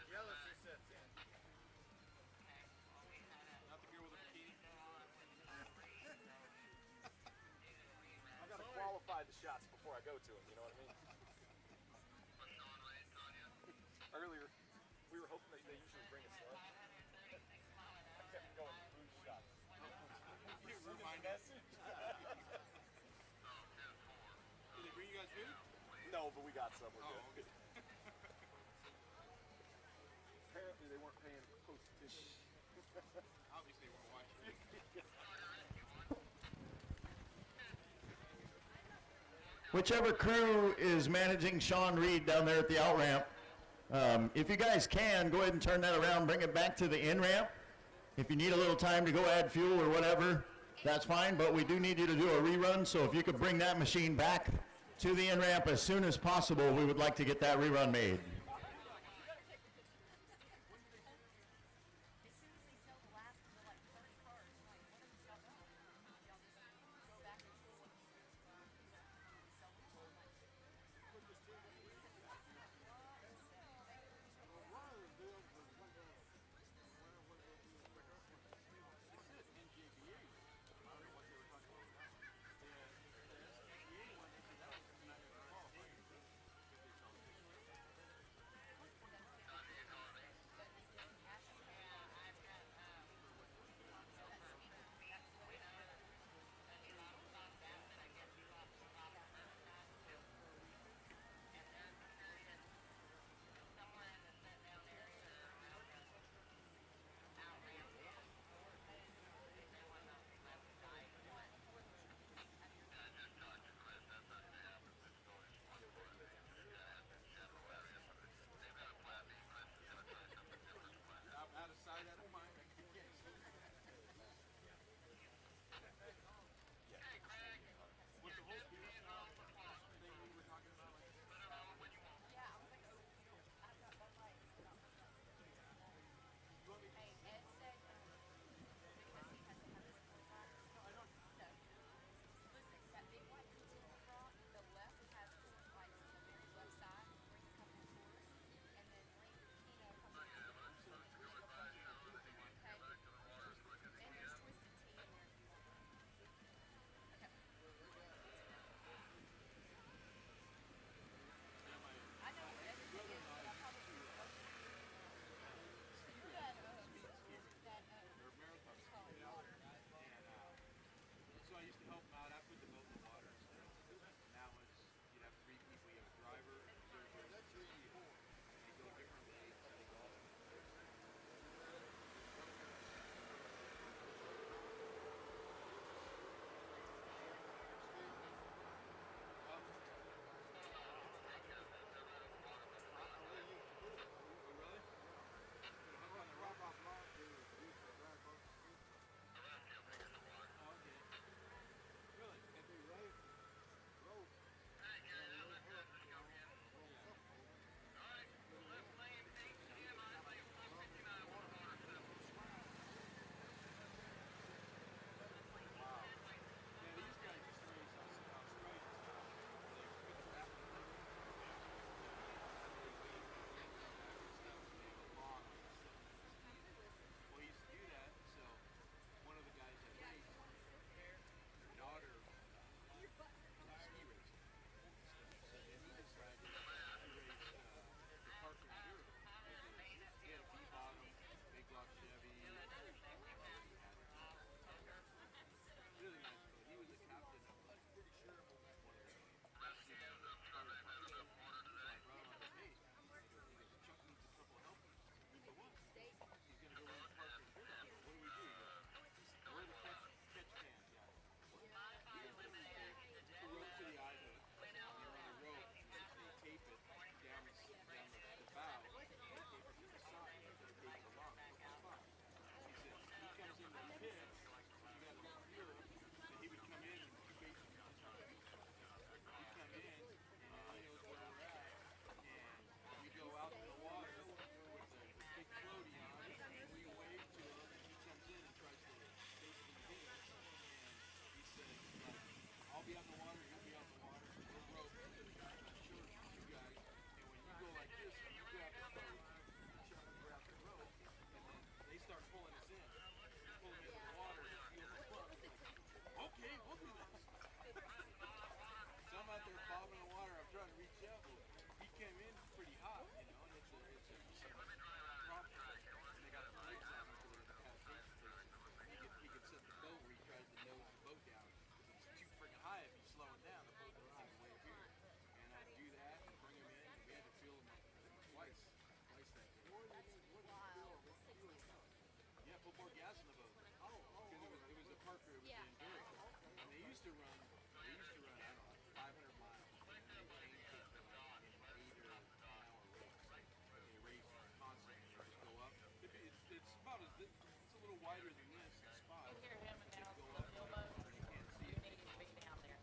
Yellow, she said. Not the girl with the bikini. I gotta qualify the shots before I go to them, you know what I mean? Earlier, we were hoping they usually bring us up. I kept going through shots. You remind us. Did they bring you guys food? No, but we got some. We're Oh, good. okay. Apparently they weren't paying close attention. Obviously, we're watching. Whichever crew is managing Sean Reed down there at the out ramp, if you guys can, go ahead and turn that around, bring it back to the in ramp. If you need a little time to go add fuel or whatever, that's fine, but we do need you to do a rerun, so if you could bring that machine back to the in ramp as soon as possible, we would like to get that rerun made. As soon as they sell the last of the like 30 cars, like what have y'all done? Y'all just go back and see what sell them all like. more gas in the boat. Because it was a Parker, it was Yeah. an Enduro. And they used to run, I don't know, like 500 miles. And they changed it to like an 8 or 9 hour race. They race constantly, they just go up. It's about as, it's a little wider than this spot. You hear him and now Go the up, elbows. you can't see You it. need to be down there.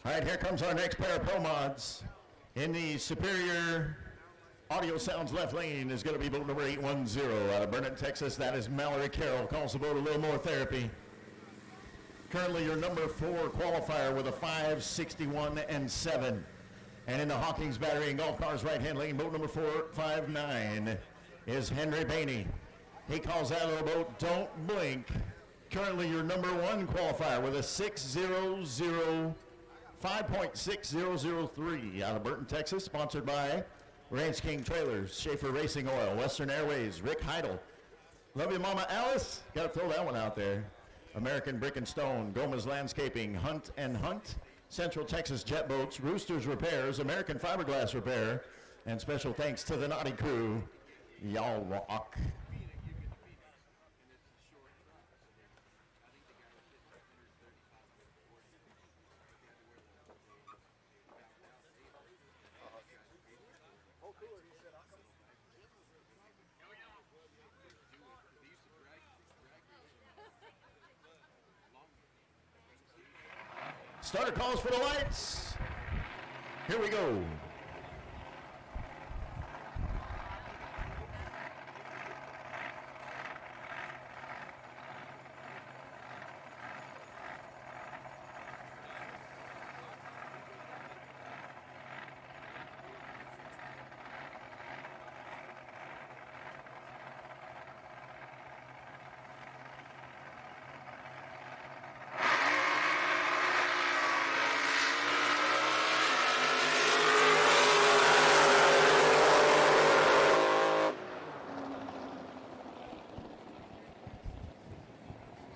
All right, here comes our next pair of Pro Mods. In the Superior Audio Sounds left lane is going to be boat number 810 out of Burnett, Texas. That is Mallory Carroll. Calls the boat a little more therapy. Currently your number 4 qualifier with a 5:61 and 7. And in the Hawkins Battery and Golf Cars right-hand lane, boat number 459 is Henry Bainey. He calls that little boat Don't Blink. Currently your number 1 qualifier with a 5.6003 out of Burton, Texas, sponsored by Ranch King Trailers, Schaefer Racing Oil, Western Airways, Rick Heidel. Love you, Mama Alice. Got to throw that one out there. American Brick and Stone, Gomez Landscaping, Hunt and Hunt, Central Texas Jet Boats, Roosters Repairs, American Fiberglass Repair, and special thanks to the Naughty Crew. Y'all rock. Starter calls for the lights. Here we go.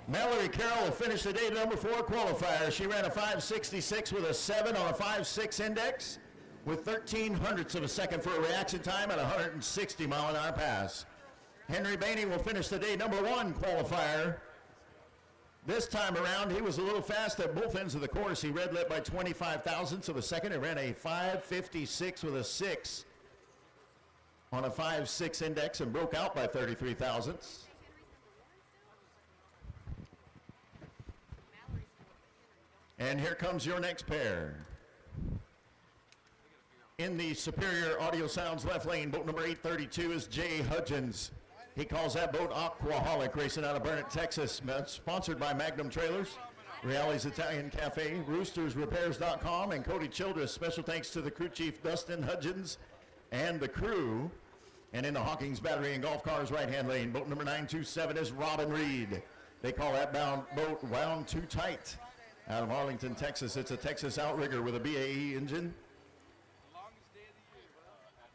Mallory Carroll will finish the day number 4 qualifier. She ran a 5:66 with a 7 on a 5.6 index with 0.13 of a second for a reaction time at 160 mile an hour pass. Henry Bainey will finish the day number 1 qualifier. This time around, he was a little fast at both ends of the course. He red lit by 25 thousandths of a second. He ran a 5.56 with a 6 on a 5.6 index and broke out by 33 thousandths. And here comes your next pair. In the Superior Audio Sounds left lane, boat number 832 is Jay Hudgens. He calls that boat Aquaholic, racing out of Burnett, Texas. Sponsored by Magnum Trailers, Reali's Italian Cafe, RoostersRepairs.com, and Cody Childress. Special thanks to the crew chief, Dustin Hudgens, and the crew. And in the Hawkins Battery and Golf Cars right-hand lane, boat number 927 is Robin Reed. They call that boat Wound Too Tight. Out of Arlington, Texas, it's a Texas Outrigger with a BAE engine.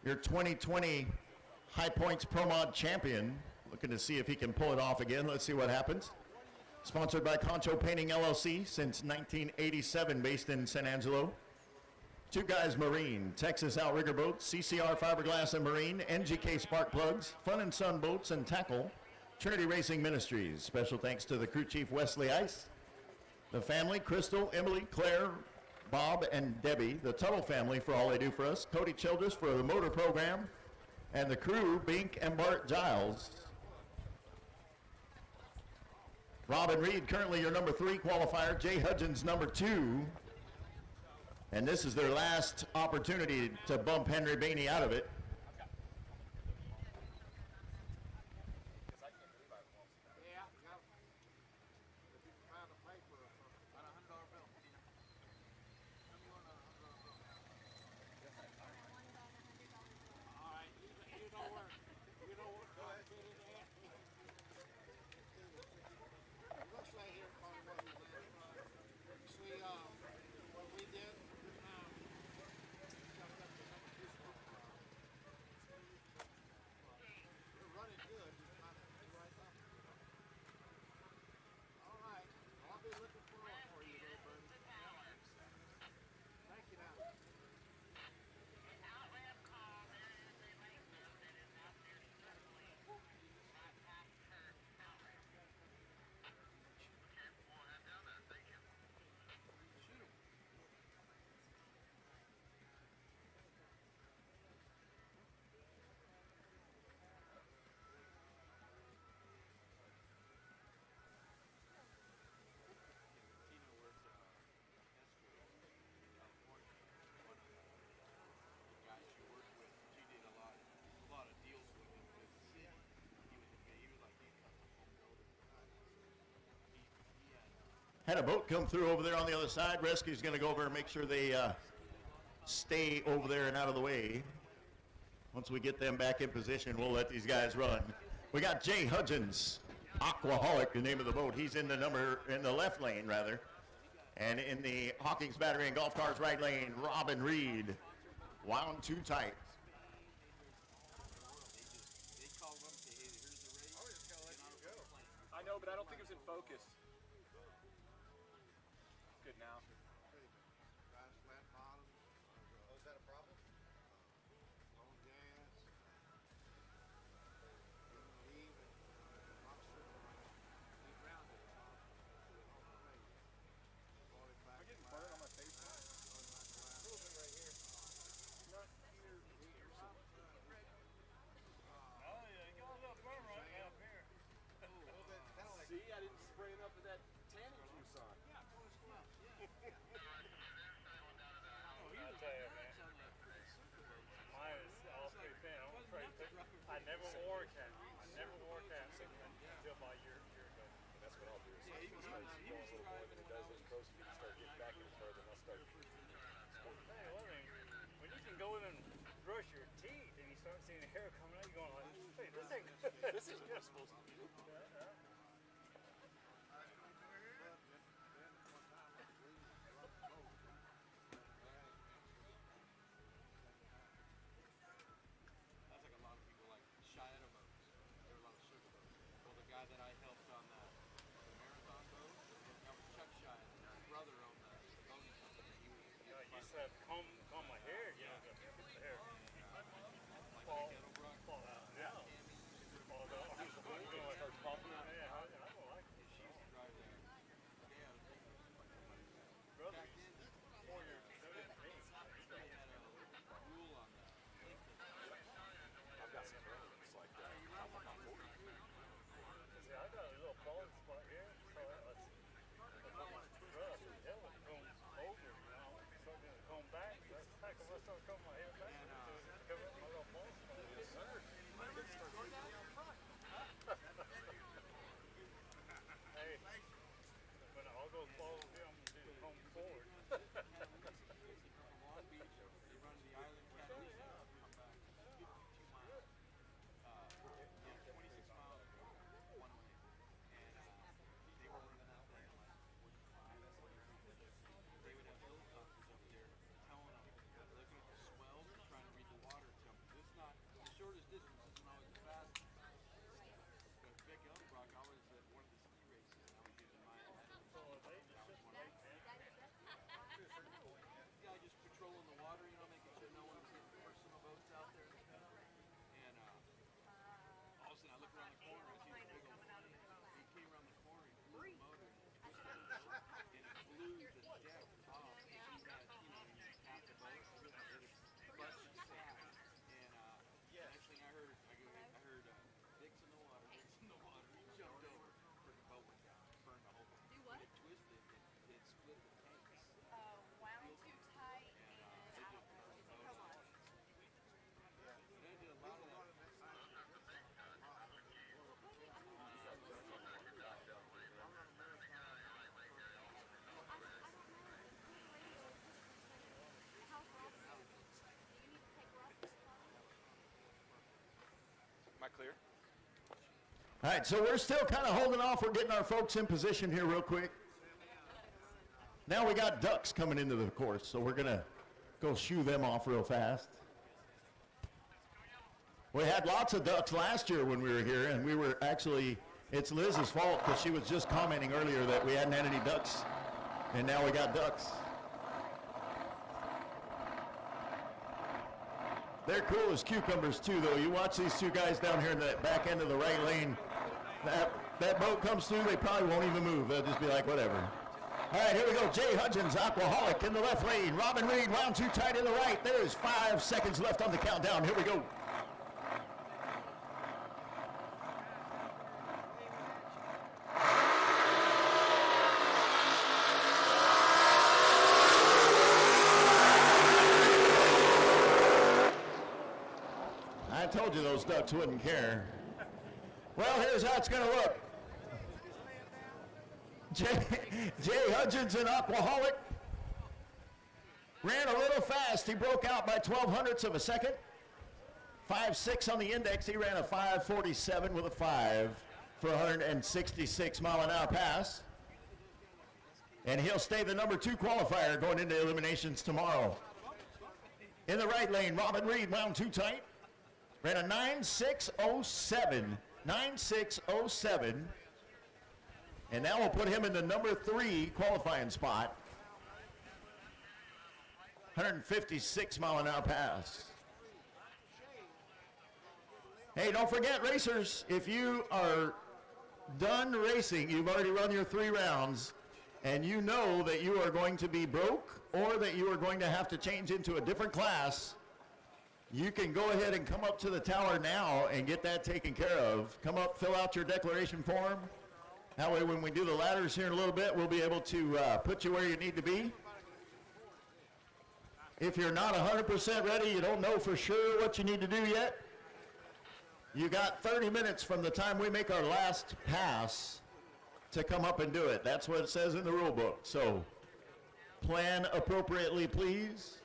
Your 2020 High Points Pro Mod champion, looking to see if he can pull it off again. Let's see what happens. Sponsored by Concho Painting LLC since 1987, based in San Angelo. Two Guys Marine, Texas Outrigger Boats, CCR Fiberglass and Marine, NGK Spark Plugs, Fun and Sun Boats and Tackle, Trinity Racing Ministries. Special thanks to the crew chief, Wesley Ice. The family, Crystal, Emily, Claire, Bob, and Debbie, the Tuttle family for all they do for us, Cody Childress for the motor program, and the crew, Bink and Bart Giles. Robin Reed, currently your number 3 qualifier, Jay Hudgens, number 2. And this is their last opportunity to bump Henry Bainey out of it. Had a boat come through over there on the other side. Rescue's going to go over and make sure they stay over there and out of the way. Once we get them back in position, we'll let these guys run. We got Jay Hudgens, Aquaholic, the name of the boat. He's in the left lane, rather. And in the Hawkins Battery and Golf Cars right lane, Robin Reed, wound too tight. I know, but I don't think it was in focus. Good now. Oh, is that a problem? Am I getting burnt on my face? A little bit right here. Not here. Oh, yeah, you got a little burn right up here. See, I didn't spray enough of that tanning juice on. I tell you, man. Mine is all pretty thin. I'm afraid I never wore a cap. I never wore a cap until about a year ago. And that's what I'll do. As soon as he starts going a little more than he does those pros, he can start getting back any further, and I'll start. Hey, well, I mean, when you can go in and brush your teeth and you start seeing the hair coming out, you're going like, hey, this ain't good. This is what I'm supposed to do. That's like a lot of people like Cheyenne boats. There were a lot of sugar boats. Well, the guy that I helped on the marathon boat, that was Chuck Cheyenne. His brother owned the boating company. He was I used to have to comb my hair, you know, to get the hair. like Fall- Kettlebrook. fall out. Yeah. Fall out. I was going to start popping out. Yeah, I don't like it. She used to drive that. Yeah, Brother, back then, 4 years. they had a rule on the I've got some friends like that. I'm about 40. See, I got a little bald spot here, so let's put my scrub. Hell, it combs over, you know. Start doing a comb back. That's the heck of I start combing my hair back. To cover up my little bald spot. Yes, sir. I didn't start going down there front. Hey, when all goes bald here, I'm going to do the comb forward. Long Beach. They run the island cat come back 52 miles. 26 miles one way. And they were running that thing like 45, 43. They would have helicopters up there telling them, looking at the swells and trying to read the water to them. It's not, the shortest distance isn't always the fastest. But Vic Ellenbrock, I was at one of the ski races and I was using my head. That was one of the guy just patrolling the water, you know, making sure no one was hitting personal boats out there. And all of a sudden I look around the corner, I see this big old plane. He came around the corner, he blew the motor, and it blew the deck off. He had, you know, when you tap the boat, it busted the side. And next thing I heard Dick's in the water, Dick's in the water. He jumped over, freaking boat went down, burned the whole boat. Do what? It twisted, it split the tanks. Wound too tight and come on. They did a lot of that. Am I clear? All right, so we're still kind of holding off. We're getting our folks in position here real quick. Now we got ducks coming into the course, so we're going to go shoo them off real fast. We had lots of ducks last year when we were here, and we were actually, it's Liz's fault because she was just commenting earlier that we hadn't had any ducks, and now we got ducks. They're cool as cucumbers too, though. You watch these two guys down here in the back end of the right lane. That boat comes through, they probably won't even move. They'll just be like, whatever. All right, here we go. Jay Hudgens, Aquaholic in the left lane. Robin Reed, wound too tight in the right. There's 5 seconds left on the countdown. Here we go. I told you those ducks wouldn't care. Well, here's how it's going to look. Jay Hutchinson, Aquaholic, ran a little fast. He broke out by 0.12 of a second. 5.6 on the index. He ran a 5.47 with a 5 for 166 mile an hour pass. And he'll stay the number 2 qualifier going into eliminations tomorrow. In the right lane, Robin Reed wound too tight. Ran a 9.607. 9.607. And that will put him in the number 3 qualifying spot. 156 mile an hour pass. Hey, don't forget, racers, if you are done racing, you've already run your 3 rounds, and you know that you are going to be broke or that you are going to have to change into a different class, you can go ahead and come up to the tower now and get that taken care of. Come up, fill out your declaration form. That way when we do the ladders here in a little bit, we'll be able to put you where you need to be. If you're not 100% ready, you don't know for sure what you need to do yet, you got 30 minutes from the time we make our last pass to come up and do it. That's what it says in the rule book. So plan appropriately, please.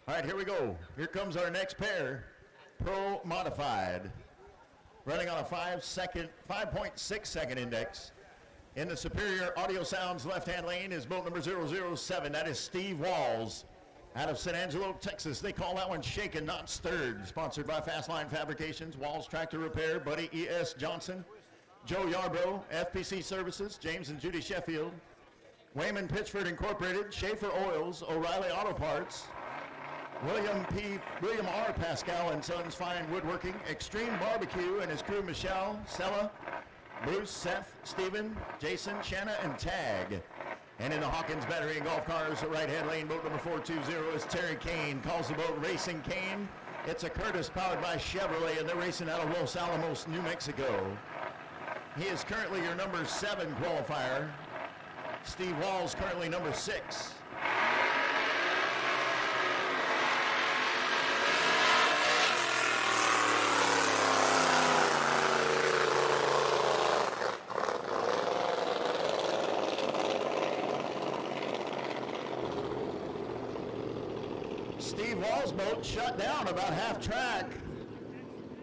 All right, here we go. Here comes our next pair, Pro Modified, running on a 5.6 second index. In the Superior Audio Sounds left-hand lane is boat number 007. That is Steve Walls out of San Angelo, Texas. They call that one Shaken, Not Stirred. Sponsored by Fastline Fabrications, Walls Tractor Repair, Buddy E.S. Johnson, Joe Yarbrough, FPC Services, James and Judy Sheffield, Wayman Pitchford Incorporated, Schaefer Oils, O'Reilly Auto Parts, William R. Pascal and Sons Fine Woodworking, Extreme Barbecue and his crew Michelle, Sella, Bruce, Seth, Stephen, Jason, Shanna, and Tag. And in the Hawkins Battery and Golf Cars, right-hand lane, boat number 420 is Terry Kane. Calls the boat Racing Kane. It's a Curtis powered by Chevrolet, and they're racing out of Los Alamos, New Mexico. He is currently your number 7 qualifier. Steve Walls currently number 6. Steve Wall's boat shut down about half track.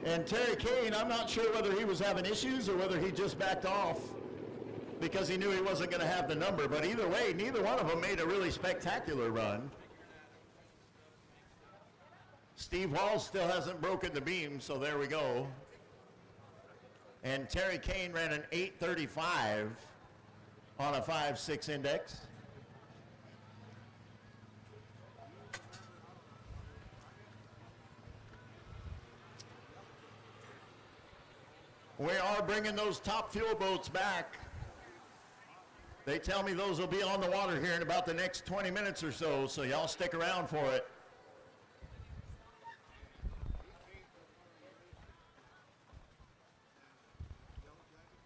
And Terry Kane, I'm not sure whether he was having issues or whether he just backed off because he knew he wasn't going to have the number. But either way, neither one of them made a really spectacular run. Steve Walls still hasn't broken the beam, so there we go. And Terry Kane ran an 8:35 on a 5.6 index. We are bringing those top fuel boats back. They tell me those will be on the water here in about the next 20 minutes or so, so y'all stick around for it.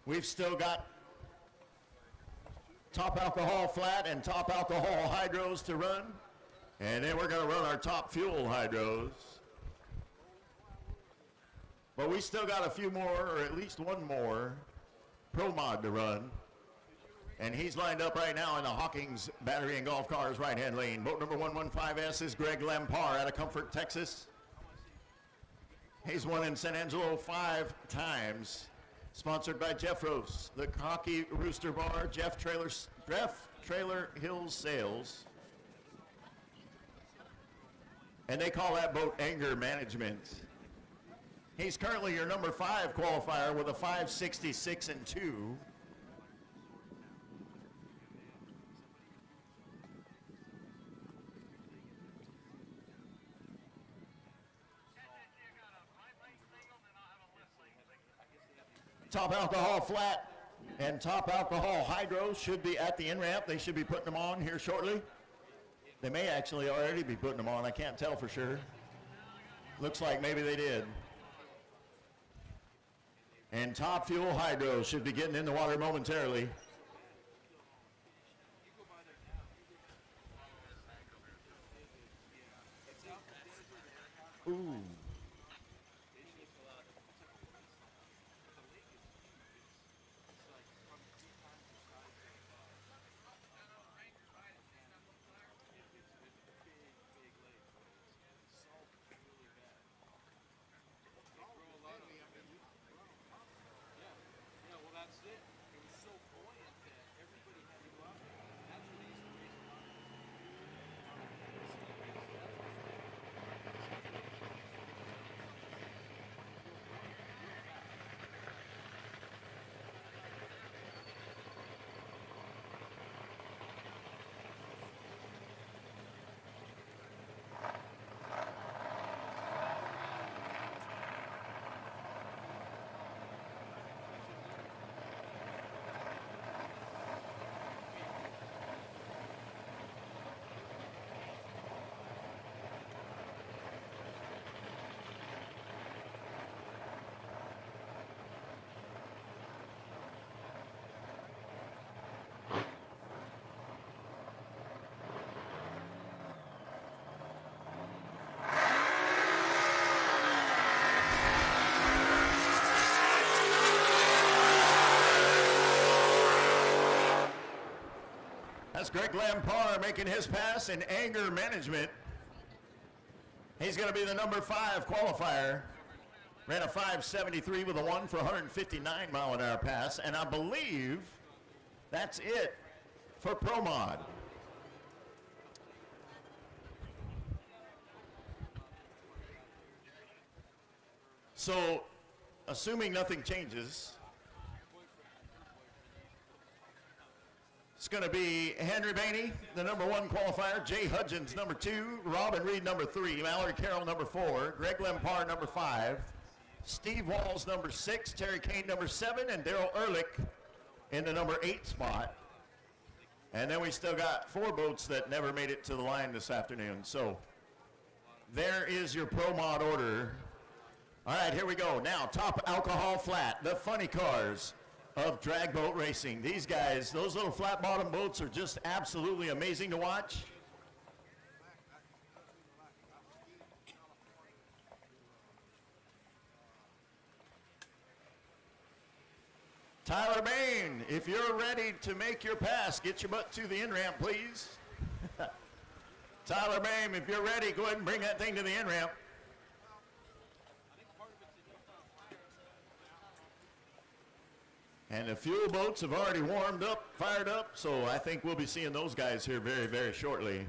We've still got top alcohol flat and top alcohol hydros to run, and then we're going to run our top fuel hydros. But we still got a few more, or at least one more, Pro Mod to run. And he's lined up right now in the Hawkins Battery and Golf Cars right-hand lane. Boat number 115S is Greg Lampard out of Comfort, Texas. He's won in San Angelo 5 times. Sponsored by Jeff Rose, the Cocky Rooster Bar, Jeff Trailer Hills Sales. and they call that boat anger management. He's currently your number 5 qualifier with a 5.66 and 2. Top alcohol flat and top alcohol hydro should be at the in-ramp. They should be putting them on here shortly. They may actually already be putting them on. I can't tell for sure. Looks like maybe they did. And top fuel hydro should be getting in the water momentarily. Ooh. That's Greg Lampard making his pass in anger management. He's going to be the number 5 qualifier. Ran a 5.73 with a 1 for 159 mile an hour pass, and I believe that's it for Pro Mod. So, assuming nothing changes, it's going to be Henry Bainey, the number 1 qualifier, Jay Hudgens, number 2, Robin Reed, number 3, Mallory Carroll, number 4, Greg Lampard, number 5, Steve Walls, number 6, Terry Kane, number 7, and Daryl Ehrlich in the number 8 spot. And then we still got 4 boats that never made it to the line this afternoon. So there is your Pro Mod order. All right, here we go. Now, top alcohol flat, the funny cars of drag boat racing. These guys, those little flat bottom boats are just absolutely amazing to watch. Tyler Bain, if you're ready to make your pass, get your butt to the in-ramp, please. Tyler Bain, if you're ready, go ahead and bring that thing to the in-ramp. And the fuel boats have already warmed up, fired up, so I think we'll be seeing those guys here very, very shortly.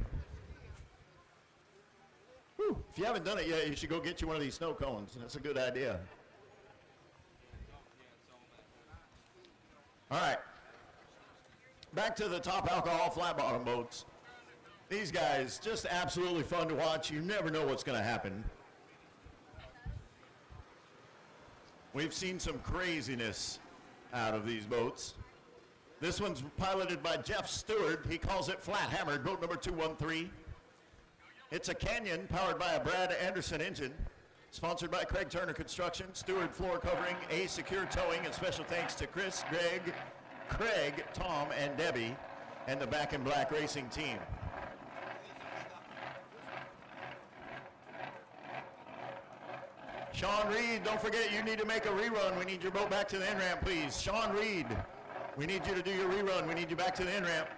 Whew. If you haven't done it yet, you should go get you one of these snow cones. That's a good idea. All right. Back to the top alcohol flat bottom boats. These guys, just absolutely fun to watch. You never know what's going to happen. We've seen some craziness out of these boats. This one's piloted by Jeff Stewart. He calls it Flat Hammered, boat number 213. It's a Canyon powered by a Brad Anderson engine. Sponsored by Craig Turner Construction, Stewart Floor Covering, A Secure Towing, and special thanks to Chris, Greg, Craig, Tom, and Debbie, and the Back in Black Racing team. Sean Reed, don't forget you need to make a rerun. We need your boat back to the in-ramp, please. Sean Reed, we need you to do your rerun. We need you back to the in-ramp.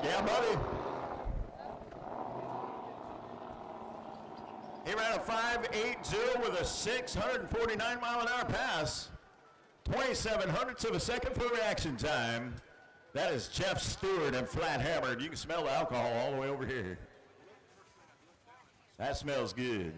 Yeah, buddy. He ran a 5.80 with a 649 mile an hour pass. 27 hundredths of a second for reaction time. That is Jeff Stewart and Flat Hammered. You can smell the alcohol all the way over here. That smells good.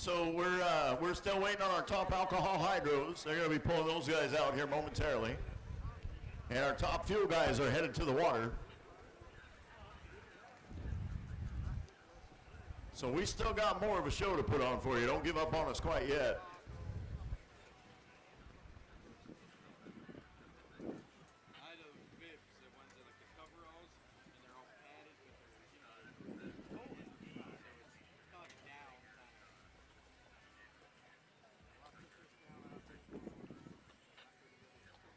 So we're still waiting on our top alcohol hydros. They're going to be pulling those guys out here momentarily. And our top fuel guys are headed to the water. So we still got more of a show to put on for you. Don't give up on us quite yet. I know bibs, the ones that like the coveralls, and they're all padded, but they're, they're cold. So it's kind of like a down kind of. That don't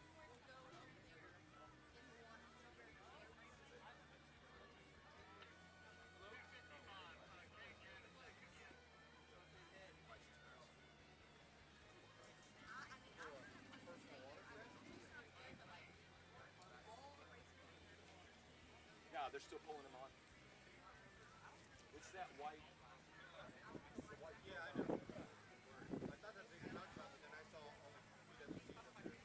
work so well. Yeah, they're still pulling them on. It's that white. Yeah, I know. I thought that's what you talked about, but then I saw all the PWCs up there.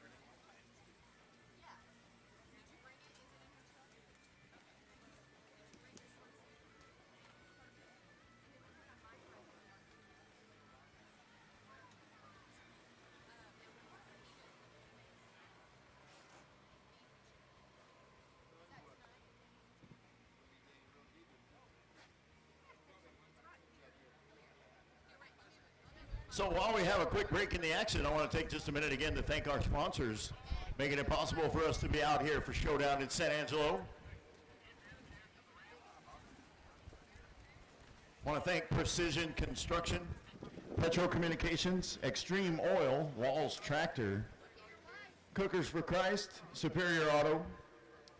So while we have a quick break in the action, I want to take just a minute again to thank our sponsors, making it possible for us to be out here for Showdown in San Angelo. I want to thank Precision Construction, Petro Communications, Extreme Oil, Walls Tractor, Cookers for Christ, Superior Auto,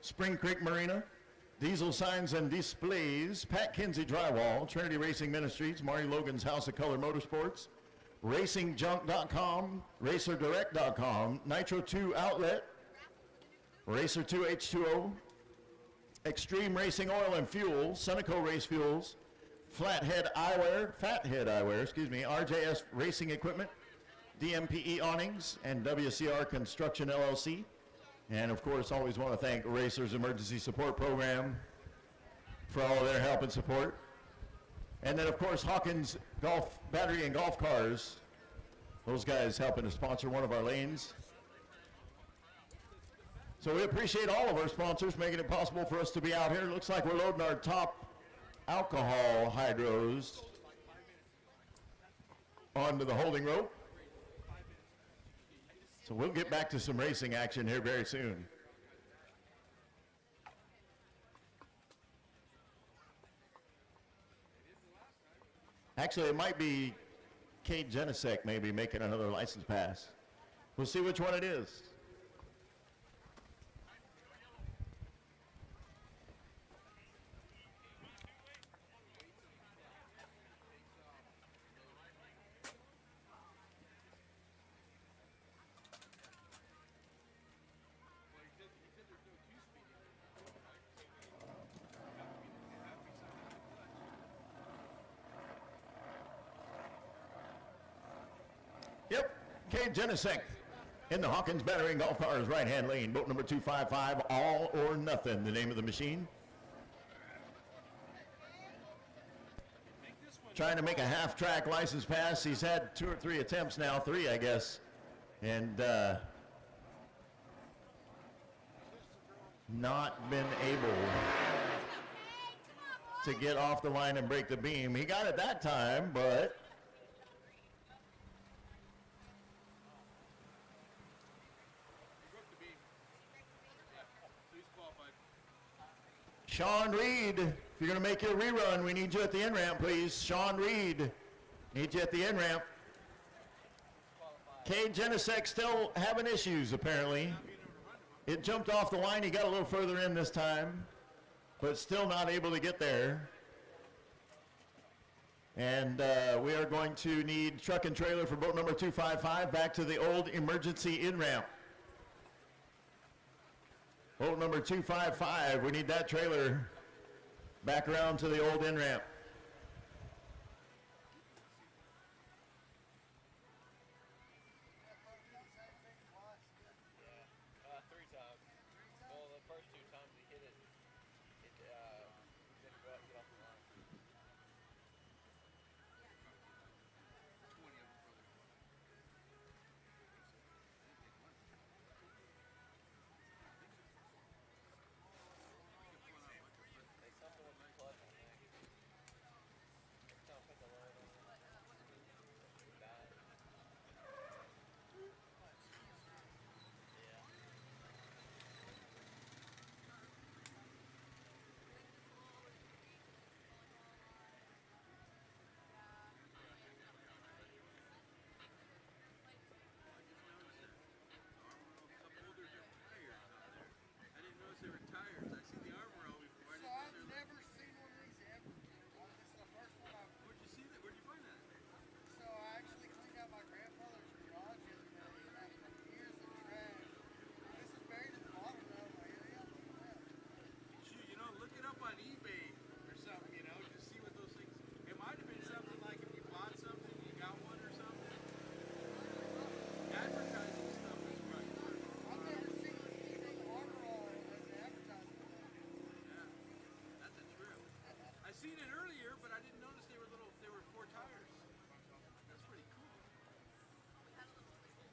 Spring Creek Marina, Diesel Signs and Displays, Pat Kinsey Drywall, Trinity Racing Ministries, Marty Logan's House of Color Motorsports, RacingJunk.com, RacerDirect.com, Nitro 2 Outlet, Racer 2 H2O, Extreme Racing Oil and Fuel, Seneco Race Fuels, Fathead Eyewear, RJS Racing Equipment, DMPE Awnings, and WCR Construction LLC. And of course, always want to thank Racers Emergency Support Program for all of their help and support. And then of course, Hawkins Golf Battery and Golf Cars. Those guys helping to sponsor one of our lanes. So we appreciate all of our sponsors making it possible for us to be out here. Looks like we're loading our top alcohol hydros onto the holding rope. So we'll get back to some racing action here very soon. Actually, it might be Kate Genesek maybe making another license pass. We'll see which one it is. Yep, Kate Genesek in the Hawkins Battery and Golf Cars right-hand lane, boat number 255, All or Nothing, the name of the machine. Trying to make a half-track license pass. He's had 2 or 3 attempts now, 3 I guess, and not been able to get off the line and break the beam. He got it that time, but Sean Reed, if you're going to make your rerun, we need you at the in-ramp, please. Sean Reed, need you at the in-ramp. Cade Genesek still having issues, apparently. It jumped off the line. He got a little further in this time, but still not able to get there. And we are going to need truck and trailer for boat number 255 back to the old emergency in-ramp. Boat number 255, we need that trailer back around to the old in-ramp. Yeah, 3 times. Well, the first 2 times he hit it, didn't go out and get off the line. 20 of them, brother. They something with the clutch, I think. Every time I put the load on it died. Yeah. I didn't notice they were tires. I see the armor all before. So I've never seen one of these ever. This is the first one I've. Where'd you see that? Where'd you find that? So I actually cleaned out my grandfather's garage the other day after years of trash. This is buried at the bottom though. Like, yeah, look at that. Shoot, look it up on eBay or something, just see what those things. It might have been something like if you bought something, you got one or something. Advertising stuff is right. I've never seen anything armor all as an advertisement though. Yeah, that's a trip. I seen it earlier, but I didn't notice they were 4 tires. That's pretty cool.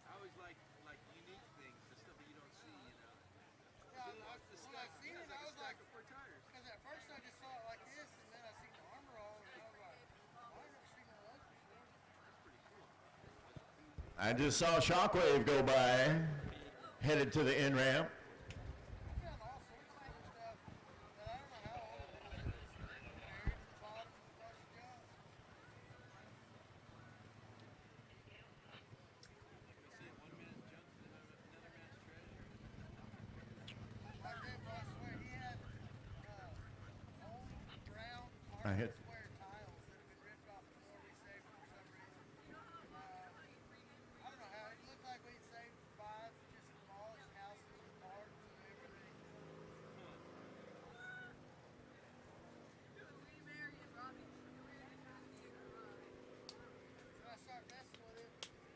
I always like unique things, the stuff that you don't see, Yeah, when I seen it, I was like, of 4 tires. because at first I just saw it like this, and then I seen the armor all, and I was like, I've never seen one of those before. That's pretty cool. I just saw Shockwave go by, headed to the in-ramp. I found all sorts of other stuff that I don't know how old it is. It's buried in the bottom of the brush junk. We see one man's junk is another man's treasure. My grandpa, I swear, he had old brown I hit- cardboard square tiles that had been ripped off the floor. We saved them for some reason. I don't know how. It looked like we'd saved 5 just demolished houses with parts and everything. So I start messing with it.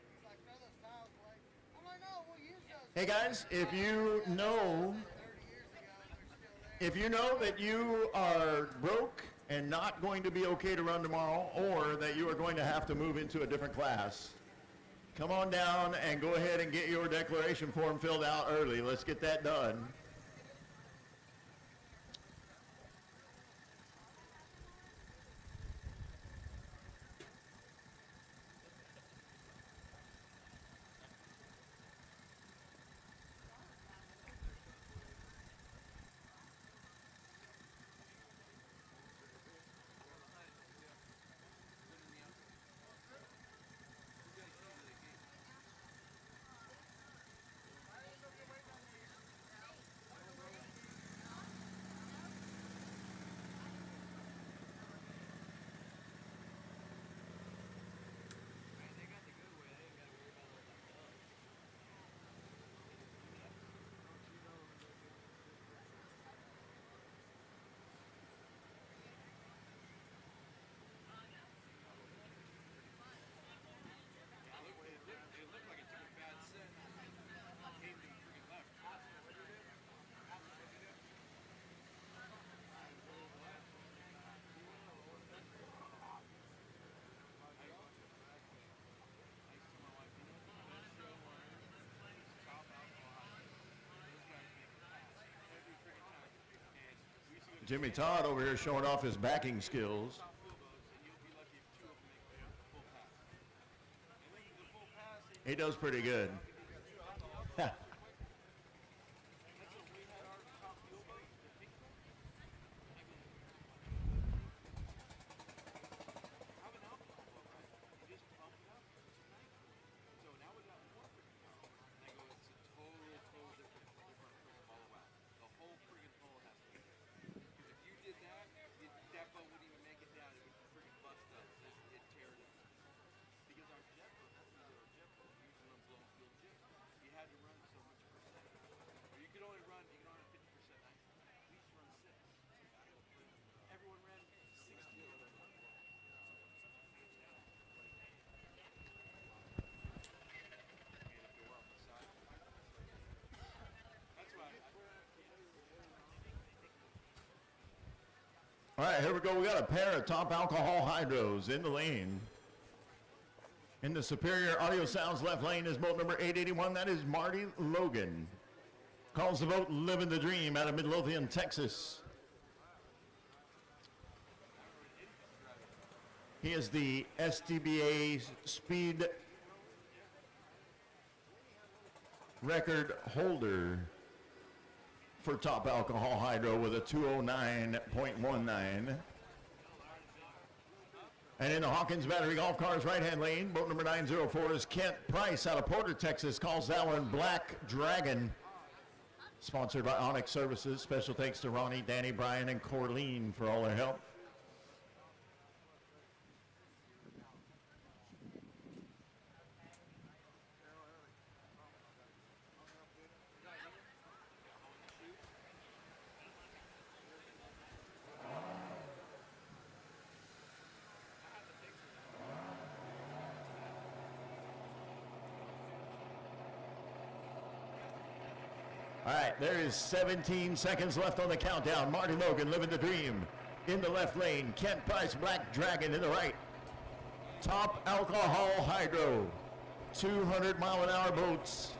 He's like, throw those tiles away. I'm like, no, we'll use those. Hey guys, if you know 30 years ago, they're still there. If you know that you are broke and not going to be okay to run tomorrow, or that you are going to have to move into a different class, come on down and go ahead and get your declaration form filled out early. Let's get that done. They got the good way. They ain't got to worry about all that dust. It looked like it took a bad set. Came to the freaking left. Jimmy Todd over here showing off his backing skills. He does pretty good. That boat wouldn't even make it down. It would freaking bust up. All right, here we go. We got a pair of top alcohol hydros in the lane. In the Superior Audio Sounds left lane is boat number 881. That is Marty Logan. Calls the boat Living the Dream out of Midlothian, Texas. He is the SDBA speed record holder for top alcohol hydro with a 209.19. And in the Hawkins Battery Golf Cars right-hand lane, boat number 904 is Kent Price out of Porter, Texas. Calls that one Black Dragon. Sponsored by Onyx Services. Special thanks to Ronnie, Danny, Brian, and Corleen for all their help. All right, there is 17 seconds left on the countdown. Marty Logan, Living the Dream, in the left lane. Kent Price, Black Dragon in the right. Top alcohol hydro, 200-mile-an-hour boats.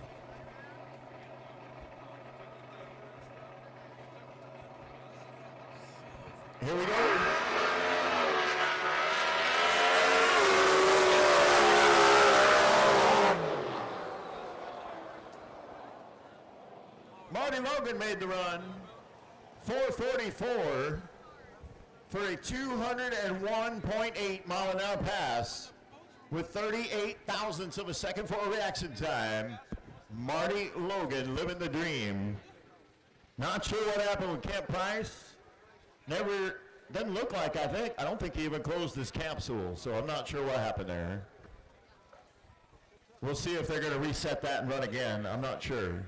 Here we go. Marty Logan made the run, 444 for a 201.8 mile an hour pass with 38 thousandths of a second for a reaction time. Marty Logan, Living the Dream. Not sure what happened with Kent Price. Doesn't look like, I don't think he even closed his capsule, so I'm not sure what happened there. We'll see if they're going to reset that and run again. I'm not sure.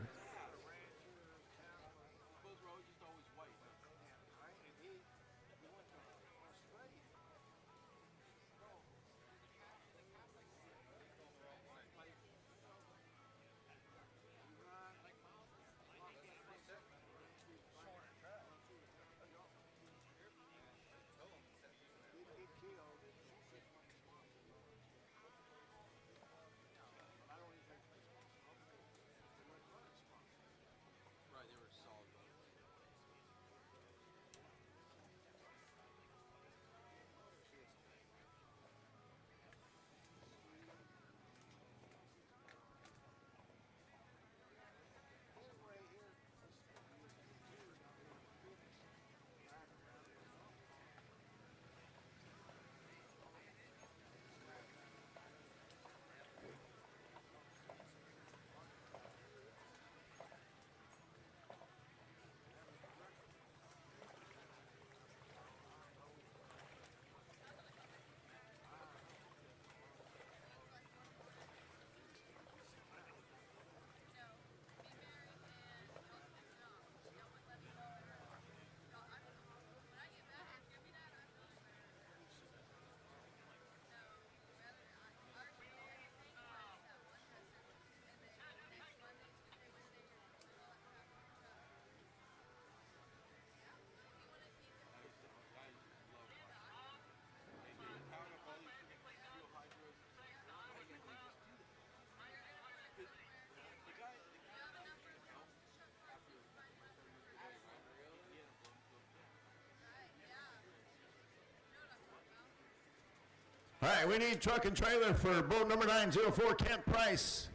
All right, we need truck and trailer for boat number 904, Kent Price.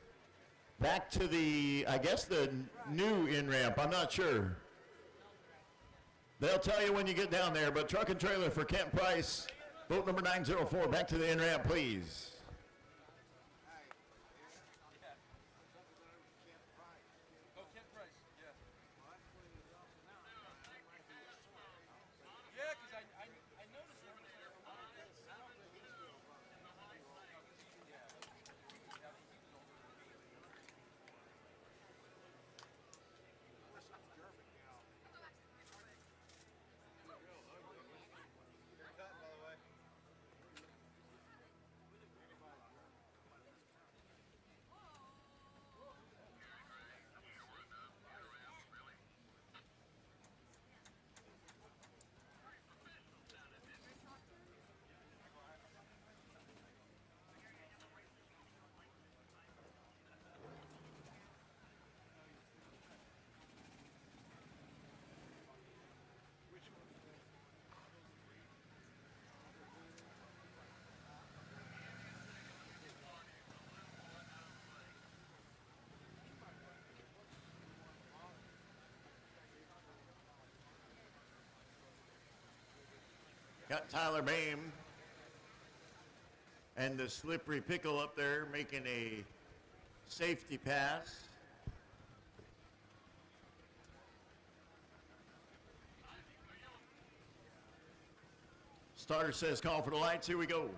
Back to the, I guess the new in-ramp, I'm not sure. They'll tell you when you get down there, but truck and trailer for Kent Price, boat number 904, back to the in-ramp, please. Got Tyler Bame and the slippery pickle up there making a safety pass. Starter says call for the lights. Here we go.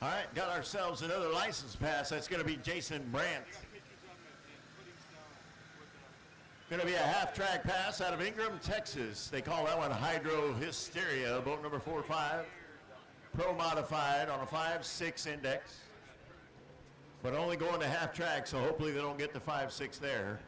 All right, got ourselves another license pass. That's going to be Jason Brandt. Going to be a half-track pass out of Ingram, Texas. They call that one Hydro Hysteria, boat number 45. Pro modified on a 5.6 index, but only going to half-track, so hopefully they don't get the 5.6 there.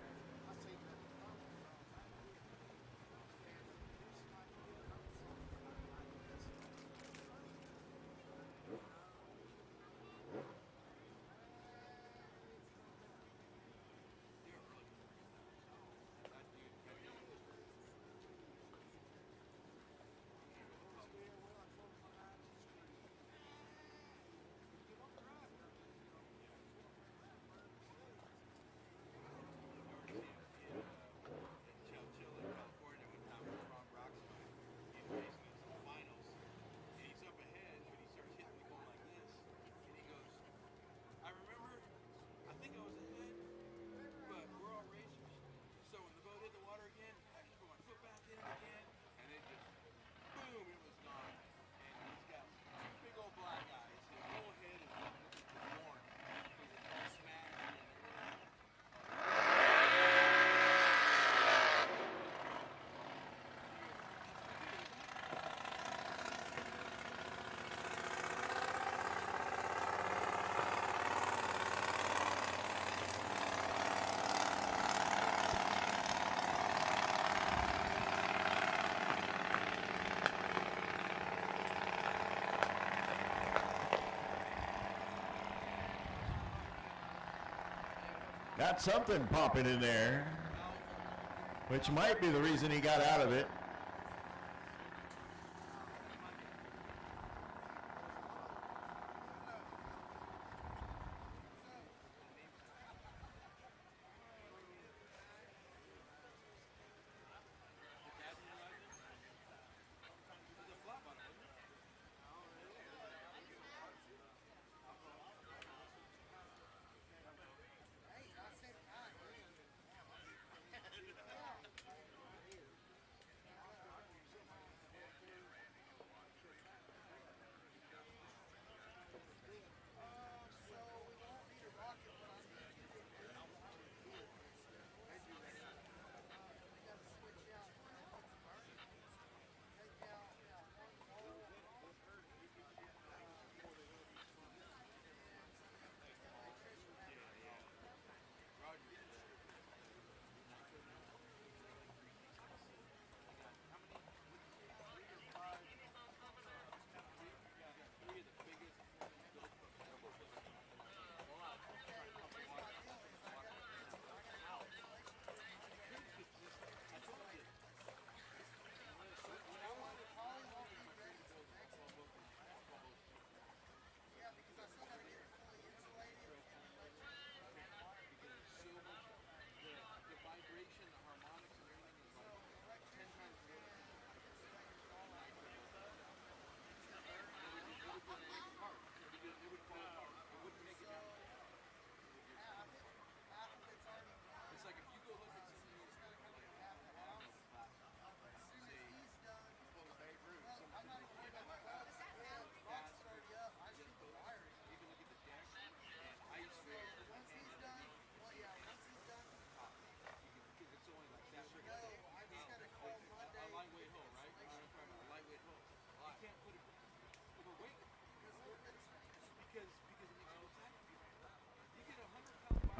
Got something popping in there, which might be the reason he got out of it.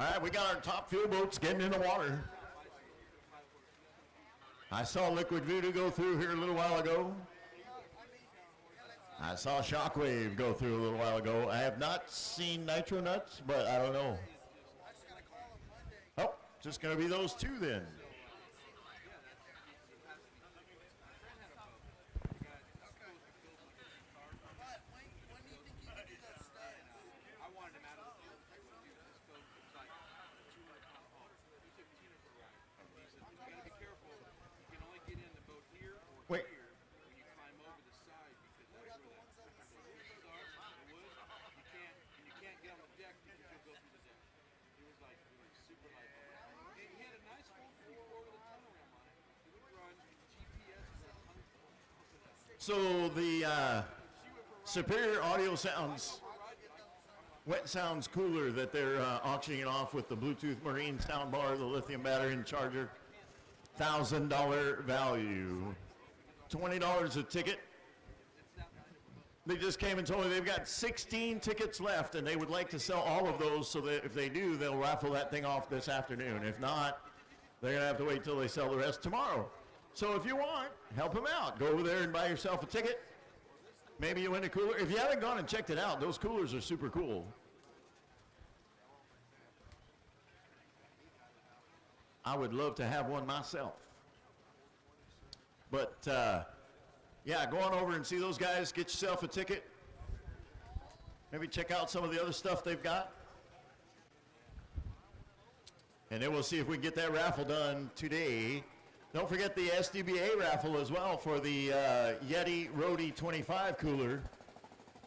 All right, we got our top fuel boats getting in the water. I saw Liquid Voodoo go through here a little while ago. I saw Shockwave go through a little while ago. I have not seen Nitro Nuts, but I don't know. Oh, just going to be those two then. Wait. When you climb over the side, because that's where the fish are, the woods, you can't get on the deck because you'll go through the deck. It was like super light. And he had a nice full 3.4 with a turnaround on it. It would run GPS at 100. So the Superior Audio Sounds, wet sounds cooler that they're auctioning off with the Bluetooth Marine soundbar, the lithium battery and charger, $1,000 value. $20 a ticket. They just came and told me they've got 16 tickets left and they would like to sell all of those, so that if they do, they'll raffle that thing off this afternoon. If not, they're going to have to wait till they sell the rest tomorrow. So if you want, help them out. Go over there and buy yourself a ticket. Maybe you win a cooler. If you haven't gone and checked it out, those coolers are super cool. I would love to have one myself. But, yeah, go on over and see those guys. Get yourself a ticket. Maybe check out some of the other stuff they've got. And then we'll see if we can get that raffle done today. Don't forget the SDBA raffle as well for the Yeti Roadie 25 cooler.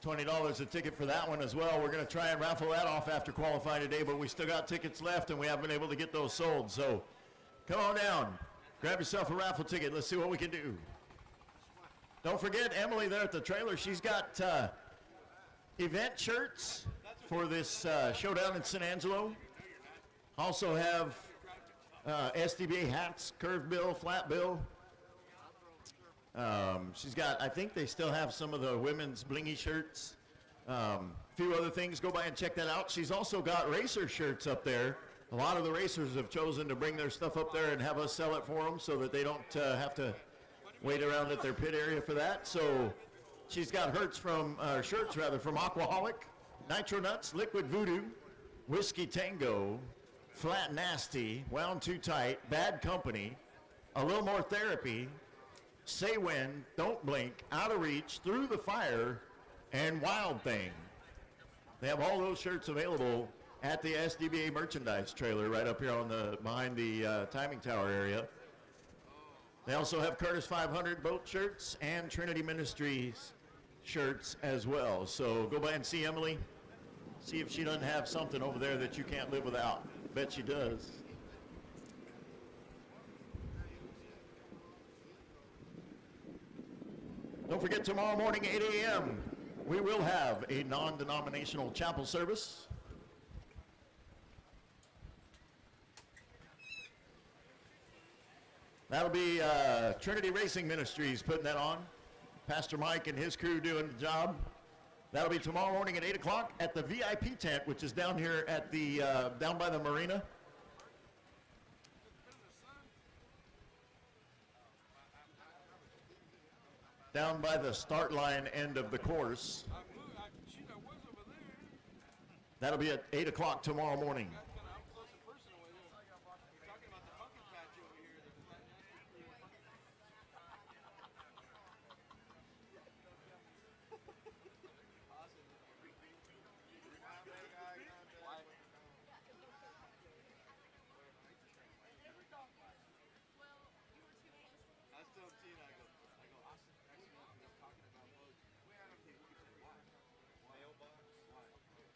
$20 a ticket for that one as well. We're going to try and raffle that off after qualifying today, but we still got tickets left and we haven't been able to get those sold. So come on down. Grab yourself a raffle ticket. Let's see what we can do. Don't forget Emily there at the trailer. She's got event shirts for this showdown in San Angelo. Also have SDBA hats, curved bill, flat bill. She's got, I think they still have some of the women's blingy shirts. A few other things. Go by and check that out. She's also got racer shirts up there. A lot of the racers have chosen to bring their stuff up there and have us sell it for them so that they don't have to wait around at their pit area for that. So she's got shirts from Aquaholic, Nitro Nuts, Liquid Voodoo, Whiskey Tango, Flat Nasty, Wound Too Tight, Bad Company, A Little More Therapy, Say When, Don't Blink, Out of Reach, Through the Fire, and Wild Thing. They have all those shirts available at the SDBA merchandise trailer right up here on behind the timing tower area. They also have Curtis 500 boat shirts and Trinity Ministries shirts as well. So go by and see Emily. See if she doesn't have something over there that you can't live without. Bet she does. Don't forget, tomorrow morning, 8 a.m., we will have a non-denominational chapel service. That'll be Trinity Racing Ministries putting that on. Pastor Mike and his crew doing the job. That'll be tomorrow morning at 8 o'clock at the VIP tent, which is down here at the down by the marina. Down by the start line end of the course. That'll be at 8 o'clock tomorrow morning.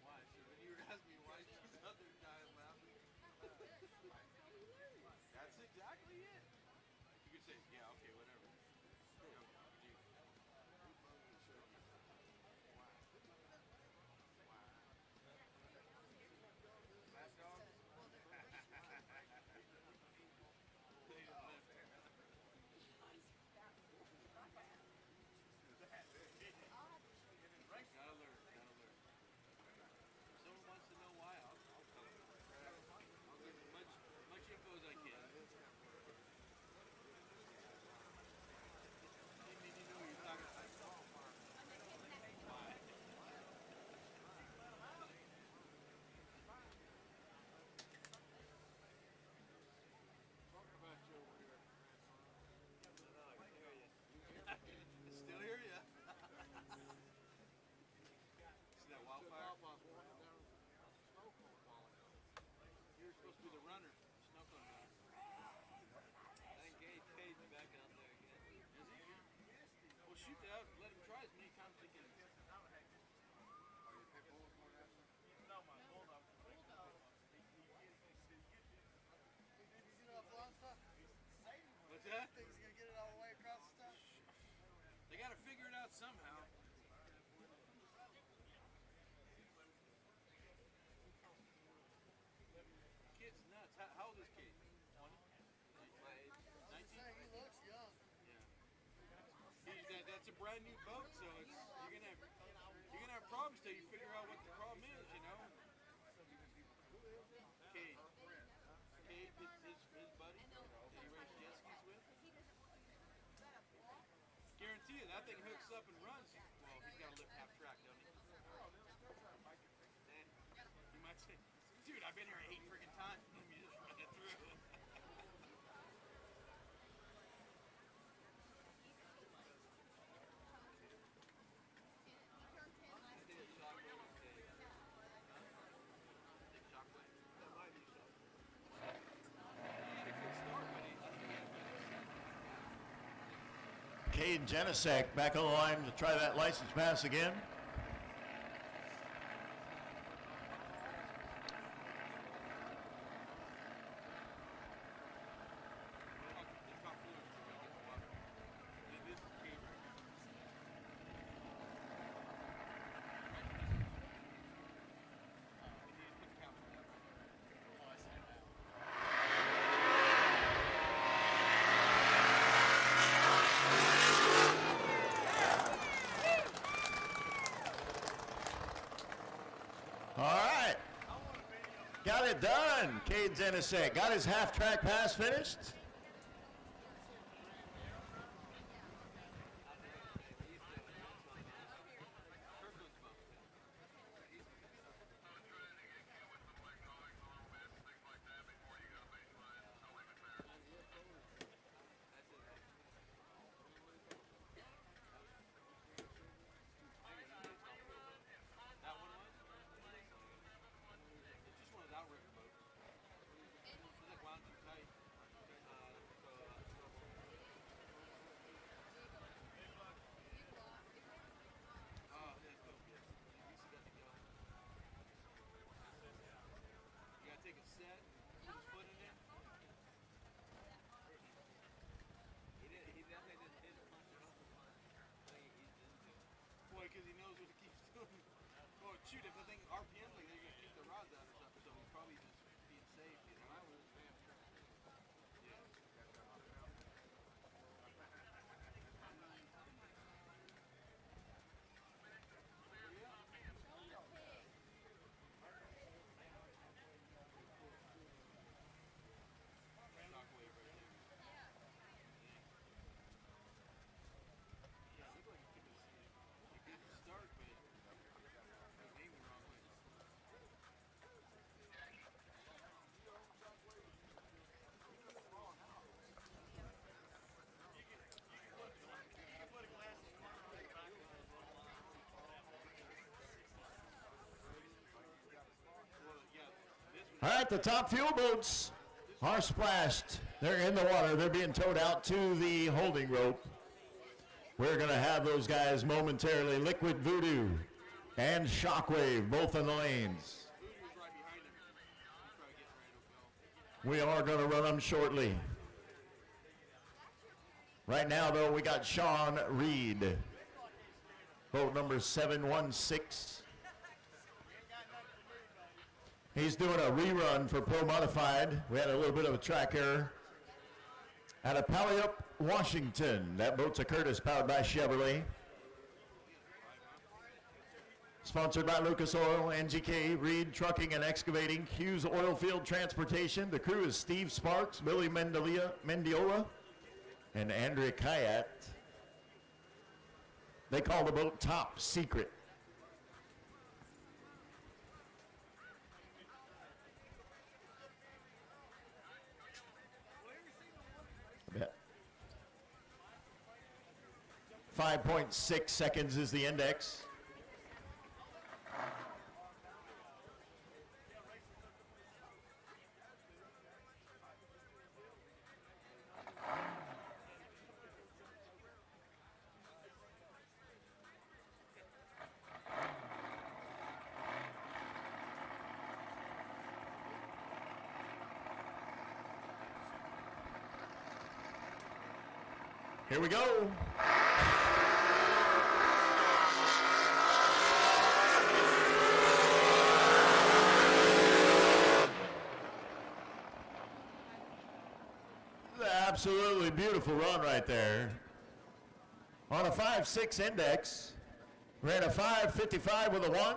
Why? When you were asking me why she's out there dying out somehow. Kid's nuts. How old is Kate? 20? My age. 19? Say, he looks young. That's a brand new boat, so it's you're gonna have problems till you figure out what the problem is, you know. Cade, his buddy that he raced jet skis with. Guarantee you that thing hooks up and runs. Well, he's got to lift half track, don't he? Then you might say, dude, I've been here 8 freaking times. Let me just run it through. Cade Genesek back on the line to try that license pass again. All right. Got it done. Cade Genesek got his half-track pass finished. Because he knows what he keeps doing. Oh, shoot, if the thing RPM, like they're going to keep the rods out or something, so he's probably just being safe, you know? Yeah. Shockwave right there. Yeah, it looked like he took a good start, but he was aiming the wrong way. All right, the top fuel boats are splashed. They're in the water. They're being towed out to the holding rope. We're going to have those guys momentarily. Liquid Voodoo and Shockwave, both in the lanes. We are going to run them shortly. Right now, though, we got Sean Reed, boat number 716. He's doing a rerun for Pro Modified. We had a little bit of a track error. Out of Puyallup, Washington. That boat's a Curtis, powered by Chevrolet. Sponsored by Lucas Oil, NGK, Reed Trucking and Excavating, Hughes Oilfield Transportation. The crew is Steve Sparks, Billy Mendiola, and Andrea Kayat. They call the boat Top Secret. Yeah. 5.6 seconds is the index. Here we go. Absolutely beautiful run right there. On a 5.6 index, ran a 5.55 with a 1,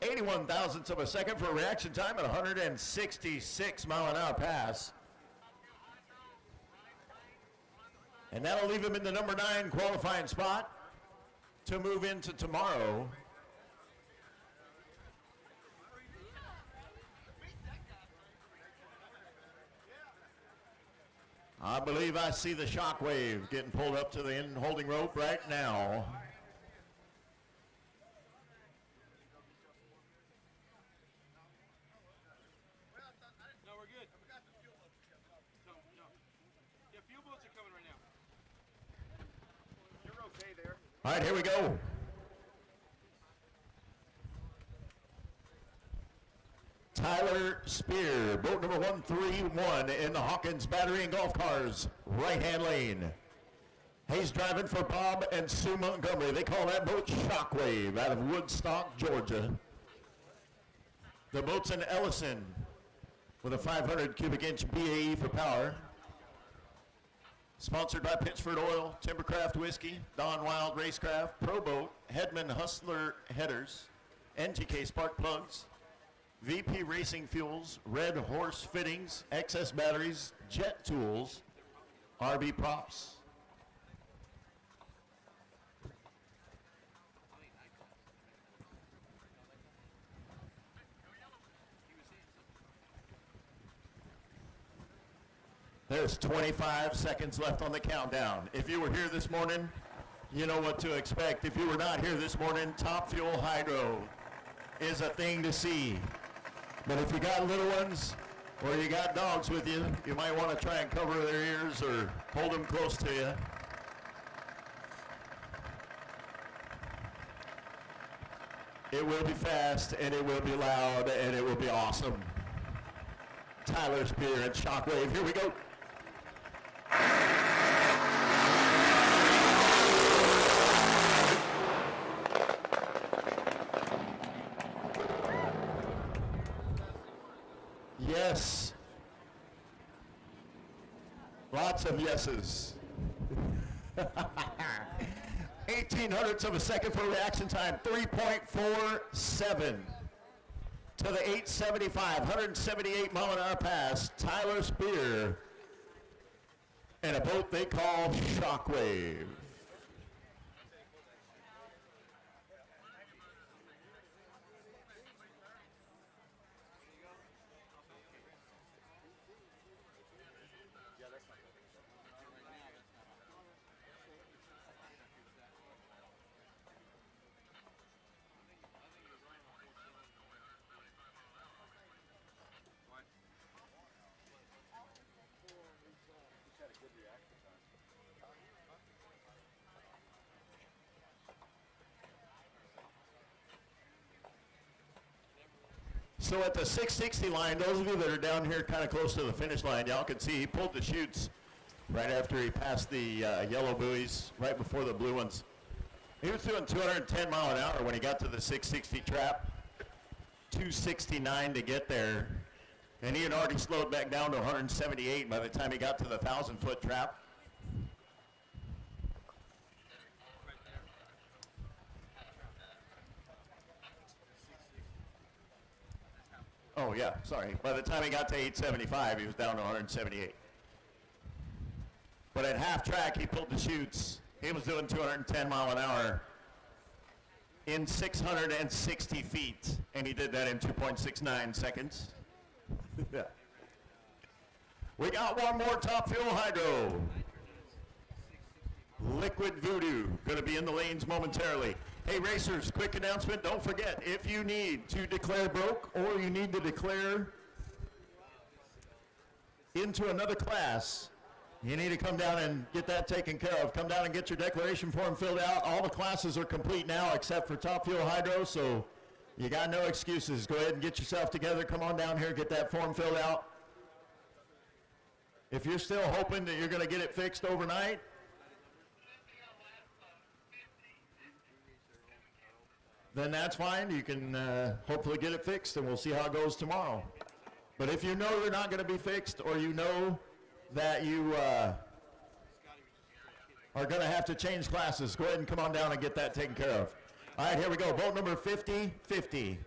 81 thousandths of a second for a reaction time at 166 mile an hour pass. And that'll leave him in the number 9 qualifying spot to move into tomorrow. I believe I see the Shockwave getting pulled up to the end holding rope right now. No, we're good. No. Yeah, fuel boats are coming right now. You're okay there. All right, here we go. Tyler Spear, boat number 131 in the Hawkins Battery and Golf Cars, right-hand lane. He's driving for Bob and Sue Montgomery. They call that boat Shockwave out of Woodstock, Georgia. The boat's in Ellison with a 500 cubic inch BAE for power. Sponsored by Pittsford Oil, Timbercraft Whiskey, Don Wild Racecraft, Pro Boat, Hedman Hustler Headers, NGK Spark Plugs, VP Racing Fuels, Red Horse Fittings, XS Batteries, Jet Tools, RV Props. There's 25 seconds left on the countdown. If you were here this morning, you know what to expect. If you were not here this morning, Top Fuel Hydro is a thing to see. But if you got little ones or you got dogs with you, you might want to try and cover their ears or hold them close to you. It will be fast, and it will be loud, and it will be awesome. Tyler Spear and Shockwave, here we go. Yes. Lots of yeses. 1800ths of a second for reaction time, 3.47 to the 875, 178 mile an hour pass. Tyler Spear and a boat they call Shockwave. So at the 660 line, those of you that are down here kind of close to the finish line, y'all can see he pulled the chutes right after he passed the yellow buoys, right before the blue ones. He was doing 210 mile an hour when he got to the 660 trap, 269 to get there. And he had already slowed back down to 178 by the time he got to the 1,000-foot trap. Oh, yeah, sorry. By the time he got to 875, he was down to 178. But at half track, he pulled the chutes. He was doing 210 mile an hour in 660 feet, and he did that in 2.69 seconds. Yeah. We got one more Top Fuel Hydro. Liquid Voodoo, going to be in the lanes momentarily. Hey racers, quick announcement, don't forget, if you need to declare broke or you need to declare into another class, you need to come down and get that taken care of. Come down and get your declaration form filled out. All the classes are complete now except for Top Fuel Hydro, so you got no excuses. Go ahead and get yourself together. Come on down here, get that form filled out. If you're still hoping that you're going to get it fixed overnight, then that's fine. You can hopefully get it fixed, and we'll see how it goes tomorrow. But if you know they're not going to be fixed, or you know that you are going to have to change classes. Go ahead and come on down and get that taken care of. All right, here we go. Boat number 5050.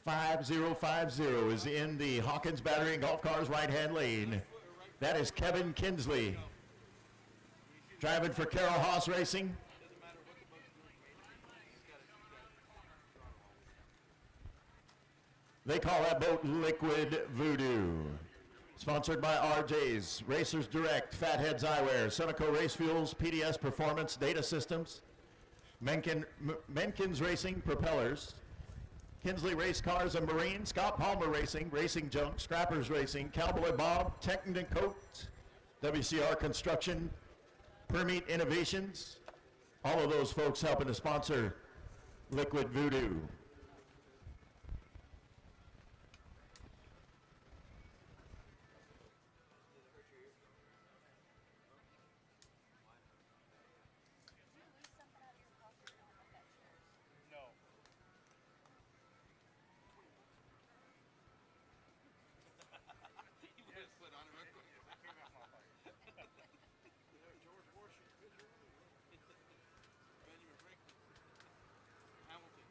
5050 is in the Hawkins Battery and Golf Cars right-hand lane. That is Kevin Kinsley. Driving for Carroll Haas Racing. They call that boat Liquid Voodoo. Sponsored by RJ's, Racers Direct, Fatheads Eyewear, Sunoco Race Fuels, PDS Performance Data Systems, Menkins Racing Propellers, Kinsley Race Cars and Marine, Scott Palmer Racing, Racing Junk, Scrappers Racing, Cowboy Bob, Technicoat, WCR Construction, Permeat Innovations, all of those folks helping to sponsor Liquid Voodoo. No. You would have slid on it real quick. George Washington, Benjamin Franklin, Hamilton,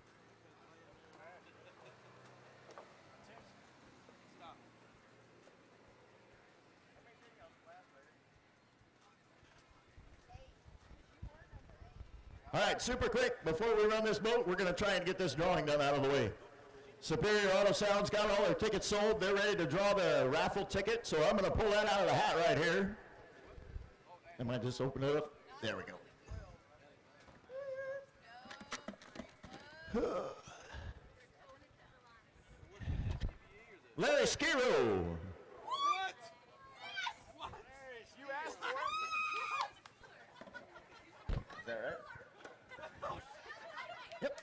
Stop. All right, super quick, before we run this boat, we're going to try and get this drawing done out of the way. Superior Auto Sound's got all their tickets sold. They're ready to draw the raffle ticket, so I'm going to pull that out of the hat right here. Am I just open it up? There we go. Larry Skiro. What? What? You asked for it. Is that right? Yep.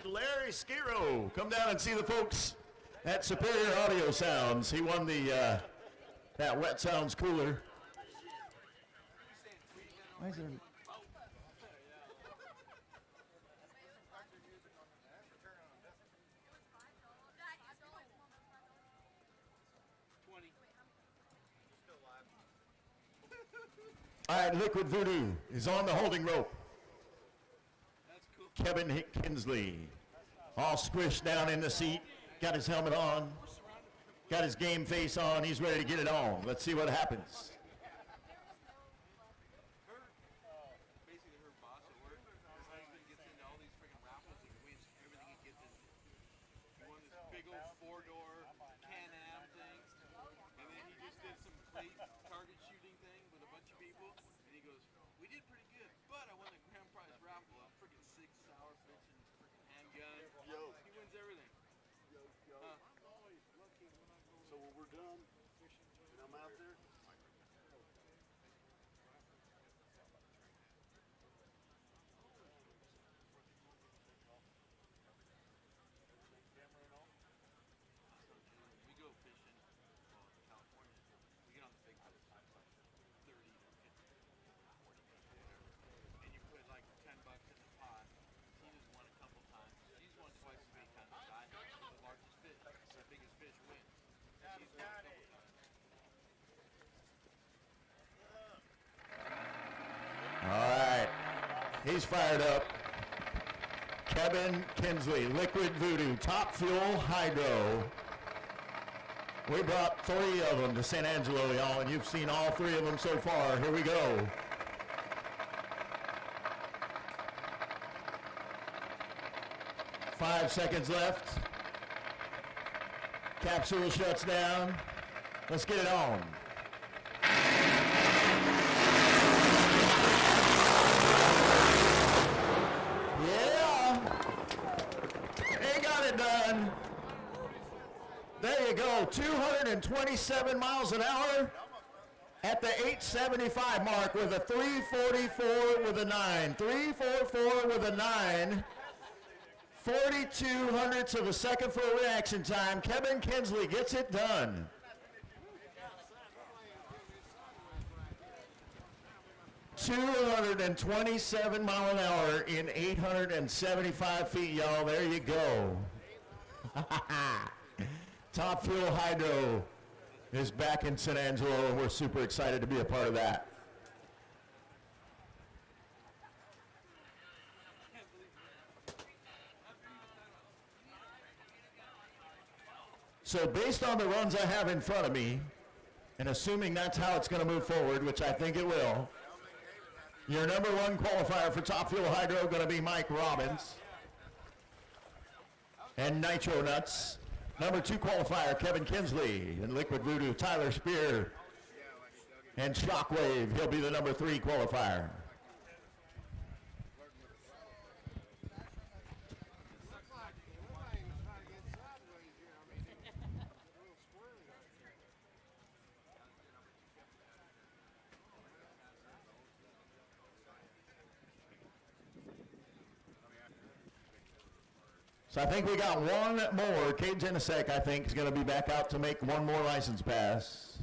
Damn. Larry Skiro, come down and see the folks at Superior Audio Sounds. He won the that Wet Sounds cooler. Why is there? All right, Liquid Voodoo is on the holding rope. That's cool. Kevin Kinsley, all squished down in the seat, got his helmet on, got his game face on, he's ready to get it on. Let's see what happens. Basically her boss at work, her husband gets into all these freaking raffles and wins everything he gets into. He won this big old 4-door Can-Am thing, and then he just did some plate target shooting thing with a bunch of people, and he goes, we did pretty good, but I won the grand prize raffle, a freaking 6 sour fish and freaking handgun. He wins everything. So when we're done, and I'm out there, We go fishing, well, in California, we get on the big boats, like 30 to 50, 40 people, whatever. And you put like $10 in the pot. He just won a couple times. He's won twice as many times as I have. The largest fish, the biggest fish wins. And he's won a couple times. All right, he's fired up. Kevin Kinsley, Liquid Voodoo, Top Fuel Hydro. We brought 3 of them to San Angelo, y'all, and you've seen all 3 of them so far. Here we go. Five seconds left. Capsule shuts down. Let's get it on. Yeah. They got it done. There you go. 227 miles an hour at the 875 mark with a 344 with a 9. 344 with a 9. 42 hundredths of a second for a reaction time. Kevin Kinsley gets it done. $227 miles an hour in 875 feet, y'all. There you go. Top Fuel Hydro is back in San Angelo, and we're super excited to be a part of that. So based on the runs I have in front of me, and assuming that's how it's going to move forward, which I think it will, your number one qualifier for Top Fuel Hydro going to be Mike Robbins and Nitro Nuts. Number two qualifier, Kevin Kinsley, and Liquid Voodoo, Tyler Spear, and Shockwave. He'll be the number three qualifier. So I think we got one more. Cade Genesek, I think, is going to be back out to make one more license pass.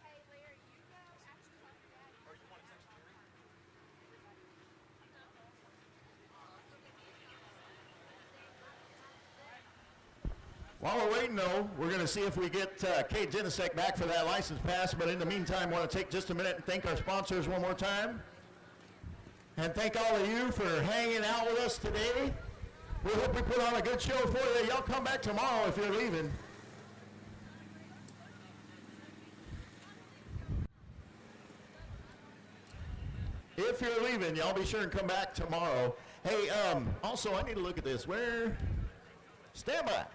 Hey, Larry, you go actually talk to Daddy. Or you want to text Jerry? While we're waiting, though, we're going to see if we get Cade Genesek back for that license pass. But in the meantime, I want to take just a minute and thank our sponsors one more time. And thank all of you for hanging out with us today. We hope we put on a good show for you. Y'all come back tomorrow if you're leaving. If you're leaving, y'all be sure and come back tomorrow. Hey, also, I need to look at this. Stand by.